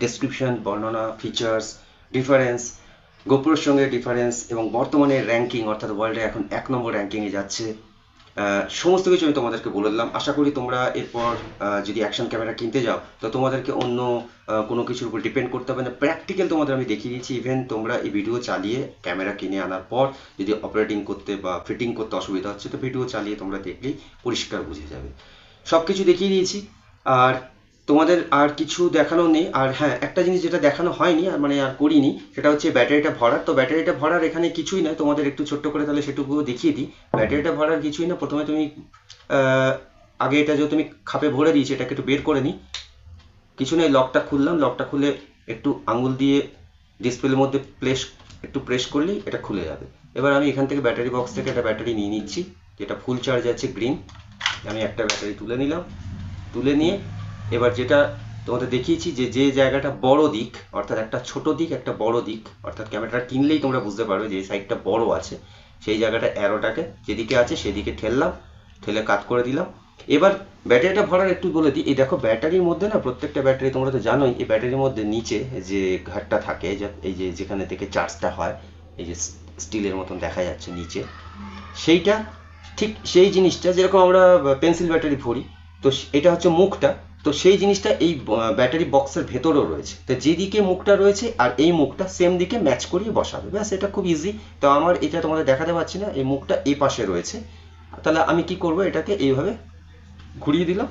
ডেসক্রিপশন, বর্ণনা, ফিচার্স, ডিফারেন্স, গোপ্রোর সঙ্গে ডিফারেন্স, এবং বর্তমানে র্যাঙ্কিং, অর্থাৎ ওয়ার্ল্ডে এখন 1 নম্বর র্যাঙ্কিংয়ে যাচ্ছে, সমস্ত কিছু আমি তোমাদেরকে বলে দিলাম। আশা করি তোমরা এরপর যদি অ্যাকশন ক্যামেরা কিনতে যাও, তো তোমাদেরকে অন্য কোনো কিছুর উপর ডিপেন্ড করতে হবে না, প্র্যাকটিক্যাল তোমাদের আমি দেখিয়ে দিচ্ছি। ইভেন তোমরা এই ভিডিও চালিয়ে ক্যামেরা কিনে আনার পর যদি অপারেটিং করতে বা ফিটিং করতে অসুবিধা হচ্ছে, তো ভিডিও চালিয়ে তোমরা দেখলেই পরিষ্কার বুঝে যাবে, সব কিছু দেখিয়ে দিয়েছি। আর তোমাদের আর কিছু দেখানো নেই। আর হ্যাঁ, একটা জিনিস যেটা দেখানো হয়নি, আর আর করিনি, সেটা হচ্ছে ব্যাটারিটা ভরার। তো ব্যাটারিটা ভরার এখানে কিছুই নয়, তোমাদের একটু ছোট্ট করে তাহলে সেটুকু দেখিয়ে দিই। ব্যাটারিটা ভরার কিছুই না, প্রথমে তুমি আগে এটা যে তুমি খাপে ভরে দিয়েছি, এটাকে একটু বের করে নিই, কিছু নেই, লকটা খুললাম, লকটা খুলে একটু আঙুল দিয়ে ডিসপ্লের মধ্যে একটু প্রেস করলেই এটা খুলে যাবে। এবার আমি এখান থেকে ব্যাটারি বক্স থেকে একটা ব্যাটারি নিয়ে নিচ্ছি, যেটা ফুল চার্জ আছে, গ্রিন। আমি একটা ব্যাটারি তুলে নিলাম, তুলে নিয়ে এবার যেটা তোমাদের দেখিয়েছি, যে জায়গাটা বড় দিক, অর্থাৎ একটা ছোট দিক, একটা বড় দিক, অর্থাৎ ক্যামেরাটা কিনলেই তোমরা বুঝতে পারবে যে সাইডটা বড় আছে, সেই জায়গাটা অ্যারোটাকে যেদিকে আছে সেদিকে ঠেললাম, ঠেলে কাট করে দিলাম। এবার ব্যাটারিটা ভরার একটু বলে দিই। এই দেখো ব্যাটারির মধ্যে না, প্রত্যেকটা ব্যাটারি তোমরা তো জানোই, এই ব্যাটারির মধ্যে নিচে যে ঘাটটা থাকে, এই যে যেখানে থেকে চার্জটা হয়, এই যে স্টিলের মতন দেখা যাচ্ছে নিচে, সেইটা ঠিক সেই জিনিসটা যেরকম আমরা পেন্সিল ব্যাটারি ভরি, তো এটা হচ্ছে মুখটা। তো সেই জিনিসটা এই ব্যাটারি বক্সের ভেতরেও রয়েছে, তো যেদিকে মুখটা রয়েছে আর এই মুখটা সেম দিকে ম্যাচ করিয়ে বসাবে, ব্যাস, এটা খুব ইজি। তো আমার এটা তোমাদের দেখাতে পারছি না, এই মুখটা এই পাশে রয়েছে, তাহলে আমি কি করব, এটাকে এইভাবে ঘুরিয়ে দিলাম,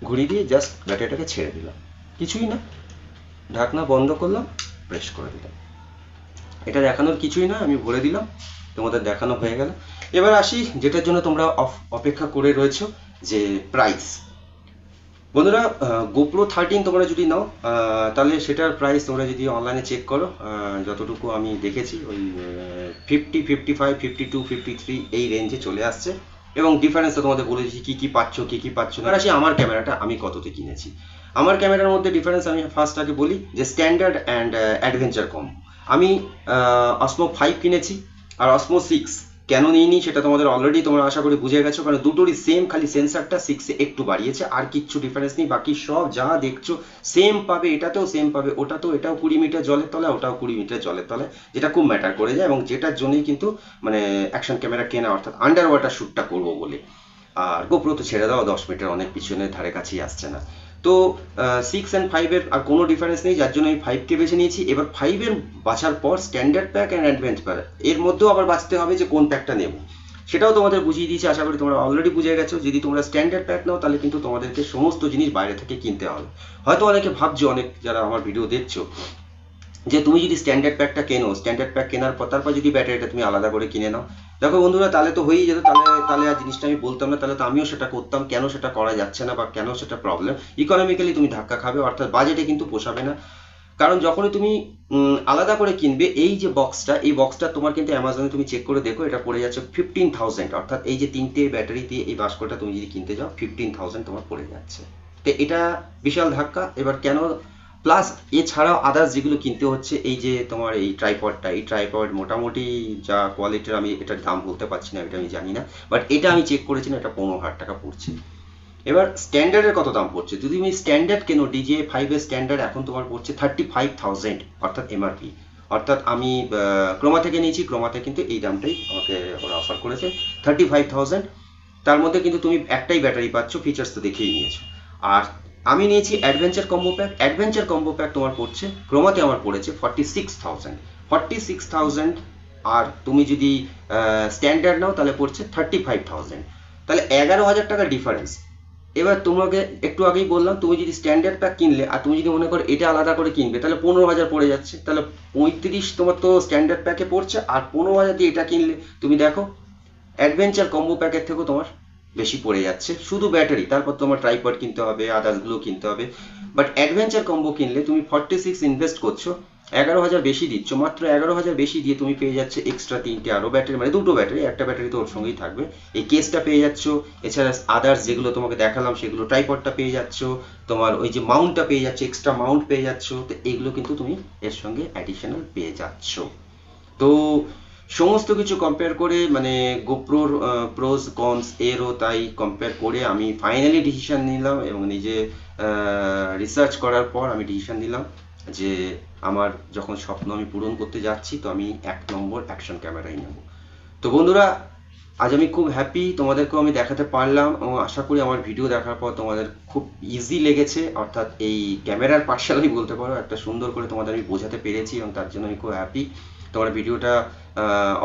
ঘুরিয়ে দিয়ে জাস্ট ব্যাটারিটাকে ছেড়ে দিলাম, কিছুই না, ঢাকনা বন্ধ করলাম, প্রেস করে দিলাম। এটা দেখানোর কিছুই না, আমি ভরে দিলাম, তোমাদের দেখানো হয়ে গেল। এবার আসি যেটার জন্য তোমরা অপেক্ষা করে রয়েছো, যে প্রাইস। বন্ধুরা, গোপ্রো 13 তোমরা যদি নাও, তাহলে সেটার প্রাইস তোমরা যদি অনলাইনে চেক করো, যতটুকু আমি দেখেছি ওই 50, 55, 52, 53 এই রেঞ্জে চলে আসছে। এবং ডিফারেন্স তো তোমাদের বলেছি কি কি পাচ্ছ, কি কি পাচ্ছ না। আসি আমার ক্যামেরাটা আমি কততে কিনেছি। আমার ক্যামেরার মধ্যে ডিফারেন্স আমি ফার্স্ট আগে বলি, যে স্ট্যান্ডার্ড অ্যান্ড অ্যাডভেঞ্চার কম। আমি অসমো 5 কিনেছি, আর অসমো 6 কেন নিইনি সেটা তোমাদের অলরেডি তোমরা আশা করি বুঝে গেছো, কারণ দুটোরই সেম, খালি সেন্সারটা 6-এ একটু বাড়িয়েছে, আর কিচ্ছু ডিফারেন্স নেই, বাকি সব যা দেখছো সেম পাবে, এটাতেও সেম পাবে, ওটাতেও, এটাও 20 মিটার জলের তলায়, ওটাও 20 মিটার জলের তলায়, যেটা খুব ম্যাটার করে যায়, এবং যেটার জন্যই কিন্তু অ্যাকশন ক্যামেরা কেনা, অর্থাৎ আন্ডার ওয়াটার শ্যুটটা করবো বলে। আর গোপ্রো তো ছেড়ে দাও, 10 মিটার অনেক পিছনের ধারে কাছেই আসছে না। তো 6 অ্যান্ড 5-এর আর কোনো ডিফারেন্স নেই, যার জন্য আমি 5কে বেছে নিয়েছি। এবার 5-এর বাছার পর standard pack and advance pack, এর মধ্যেও আবার বাছতে হবে যে কোন প্যাকটা নেব, সেটাও তোমাদের বুঝিয়ে দিয়েছি। আশা করি তোমরা অলরেডি বুঝে গেছো। যদি তোমরা স্ট্যান্ডার্ড প্যাক নাও তাহলে কিন্তু তোমাদেরকে সমস্ত জিনিস বাইরে থেকে কিনতে হবে। হয়তো অনেকে ভাবছো, অনেক যারা আমার ভিডিও দেখছো, যে তুমি যদি স্ট্যান্ডার্ড প্যাকটা কেনো, স্ট্যান্ডার্ড প্যাক কেনার পর তারপর যদি ব্যাটারিটা তুমি আলাদা করে কিনে নাও, দেখো বন্ধুরা, তাহলে তো হয়েই যেত। তাহলে আর জিনিসটা আমি বলতাম না, তাহলে তো আমিও সেটা করতাম। কেন সেটা করা যাচ্ছে না বা কেন সেটা প্রবলেম, ইকোনমিক্যালি তুমি ধাক্কা খাবে, অর্থাৎ বাজেটে কিন্তু পোষাবে না। কারণ যখনই তুমি আলাদা করে কিনবে, এই যে বক্সটা, এই বক্সটা তোমার কিন্তু অ্যামাজনে তুমি চেক করে দেখো, এটা পড়ে যাচ্ছে 15,000, অর্থাৎ এই যে 3টে ব্যাটারি দিয়ে এই বাস্কটা তুমি যদি কিনতে যাও 15,000 তোমার পড়ে যাচ্ছে। তো এটা বিশাল ধাক্কা। এবার কেন, প্লাস এছাড়াও আদার্স যেগুলো কিনতে হচ্ছে, এই যে তোমার এই ট্রাইপডটা, এই ট্রাইপড মোটামুটি যা কোয়ালিটির, আমি এটার দাম বলতে পারছি না, এটা আমি জানি না, বাট এটা আমি চেক করেছি না, এটা 15,000 টাকা পড়ছে। এবার স্ট্যান্ডার্ডের কত দাম পড়ছে, যদি তুমি স্ট্যান্ডার্ড কেনো, DJI 5-এর স্ট্যান্ডার্ড এখন তোমার পড়ছে 35,000, অর্থাৎ এমআরপি। অর্থাৎ আমি ক্রোমা থেকে নিয়েছি, ক্রোমাতে কিন্তু এই দামটাই আমাকে ওরা অফার করেছে, 35,000। তার মধ্যে কিন্তু তুমি একটাই ব্যাটারি পাচ্ছ, ফিচার্স তো দেখেই নিয়েছো। আর আমি নিয়েছি adventure combo pack. Adventure combo pack তোমার পড়ছে, ক্রোমাতে আমার পড়েছে 46,000। আর তুমি যদি স্ট্যান্ডার্ড নাও তাহলে পড়ছে 35,000, তাহলে 11,000 টাকা ডিফারেন্স। এবার তোমাকে একটু আগেই বললাম, তুমি যদি স্ট্যান্ডার্ড প্যাক কিনলে আর তুমি যদি মনে করো এটা আলাদা করে কিনবে, তাহলে 15,000 পড়ে যাচ্ছে। তাহলে 35 তোমার তো স্ট্যান্ডার্ড প্যাকে পড়ছে, আর 15,000 দিয়ে এটা কিনলে তুমি দেখো অ্যাডভেঞ্চার কম্বো প্যাকের থেকেও তোমার বেশি পড়ে যাচ্ছে শুধু ব্যাটারি। তারপর তোমার ট্রাইপড কিনতে হবে, আদার্সগুলো কিনতে হবে। বাট অ্যাডভেঞ্চার কম্বো কিনলে তুমি 46 ইনভেস্ট করছো, 11,000 বেশি দিচ্ছ, মাত্র 11,000 বেশি দিয়ে তুমি পেয়ে যাচ্ছে এক্সট্রা 3টে আরও ব্যাটারি, মানে 2টো ব্যাটারি, একটা ব্যাটারি তো ওর সঙ্গেই থাকবে, এই কেসটা পেয়ে যাচ্ছ। এছাড়া আদার্স যেগুলো তোমাকে দেখালাম সেগুলো, ট্রাইপডটা পেয়ে যাচ্ছ, তোমার ওই যে মাউন্টটা পেয়ে যাচ্ছে, এক্সট্রা মাউন্ট পেয়ে যাচ্ছ। তো এগুলো কিন্তু তুমি এর সঙ্গে অ্যাডিশনাল পেয়ে যাচ্ছ। তো সমস্ত কিছু কম্পেয়ার করে, মানে গোপ্রোর প্রোস কনস এরও তাই কম্পেয়ার করে আমি ফাইনালি ডিসিশন নিলাম, এবং নিজে রিসার্চ করার পর আমি ডিসিশন নিলাম যে আমার যখন স্বপ্ন আমি পূরণ করতে যাচ্ছি, তো আমি 1 নম্বর অ্যাকশন ক্যামেরাই নেব। তো বন্ধুরা, আজ আমি খুব হ্যাপি, তোমাদেরকেও আমি দেখাতে পারলাম, এবং আশা করি আমার ভিডিও দেখার পর তোমাদের খুব ইজি লেগেছে। অর্থাৎ এই ক্যামেরার পাঠশালাই বলতে পারো, একটা সুন্দর করে তোমাদের আমি বোঝাতে পেরেছি, এবং তার জন্য আমি খুব হ্যাপি। তোমরা ভিডিওটা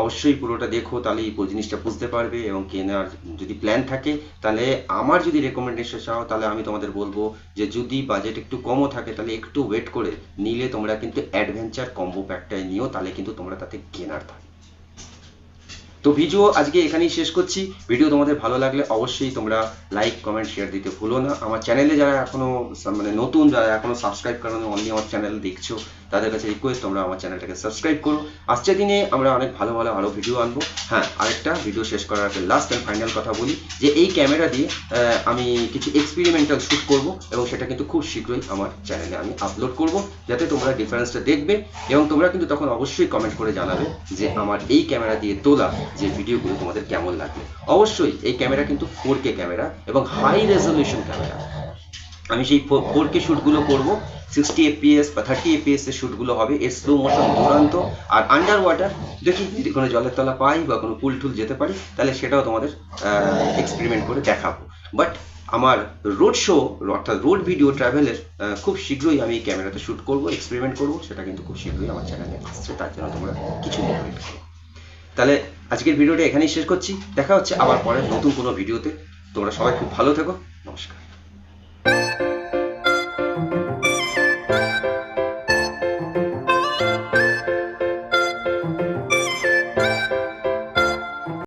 অবশ্যই পুরোটা দেখো, তাহলে এই জিনিসটা বুঝতে পারবে। এবং কেনার যদি প্ল্যান থাকে, তাহলে আমার যদি রেকমেন্ডেশন চাও, তাহলে আমি তোমাদের বলবো যে যদি বাজেট একটু কমও থাকে, তাহলে একটু ওয়েট করে নিলে তোমরা কিন্তু অ্যাডভেঞ্চার কম্বো প্যাকটাই নিও, তাহলে কিন্তু তোমরা তাতে কেনার থাকে। তো ভিডিও আজকে এখানেই শেষ করছি। ভিডিও তোমাদের ভালো লাগলে অবশ্যই তোমরা লাইক, কমেন্ট, শেয়ার দিতে ভুলো না। আমার চ্যানেলে যারা এখনো মানে নতুন, যারা এখনো সাবস্ক্রাইব করেনি, অনলি আমার চ্যানেল দেখছো, তাদের কাছে রিকোয়েস্ট তোমরা আমার চ্যানেলটাকে সাবস্ক্রাইব করো। আসছে দিনে আমরা অনেক ভালো ভালো আরও ভিডিও আনবো। হ্যাঁ, আরেকটা ভিডিও শেষ করার আগে লাস্ট অ্যান্ড ফাইনাল কথা বলি, যে এই ক্যামেরা দিয়ে আমি কিছু এক্সপেরিমেন্টাল শ্যুট করব, এবং সেটা কিন্তু খুব শীঘ্রই আমার চ্যানেলে আমি আপলোড করব, যাতে তোমরা ডিফারেন্সটা দেখবে। এবং তোমরা কিন্তু তখন অবশ্যই কমেন্ট করে জানাবে যে আমার এই ক্যামেরা দিয়ে তোলা যে ভিডিওগুলো তোমাদের কেমন লাগবে। অবশ্যই এই ক্যামেরা কিন্তু 4K ক্যামেরা এবং হাই রেজলিউশন ক্যামেরা। আমি সেই 4K শ্যুটগুলো করবো, 60 FPS বা 30 FPS এর শ্যুটগুলো হবে, এর স্লো মোশন দুর্দান্ত। আর আন্ডার ওয়াটার দেখি যদি কোনো জলের তলা পাই বা কোনো পুল টুল যেতে পারি, তাহলে সেটাও তোমাদের এক্সপেরিমেন্ট করে দেখাবো। বাট আমার রোড শো, অর্থাৎ রোড ভিডিও ট্রাভেলের খুব শীঘ্রই আমি এই ক্যামেরাতে শ্যুট করবো, এক্সপেরিমেন্ট করবো, সেটা কিন্তু খুব শীঘ্রই আমার চ্যানেলে আসছে, তার জন্য তোমরা কিছু ওয়েট করো। তাহলে আজকের ভিডিওটা এখানেই শেষ করছি, দেখা হচ্ছে আবার পরে নতুন কোনো ভিডিওতে। তোমরা সবাই খুব ভালো থেকো।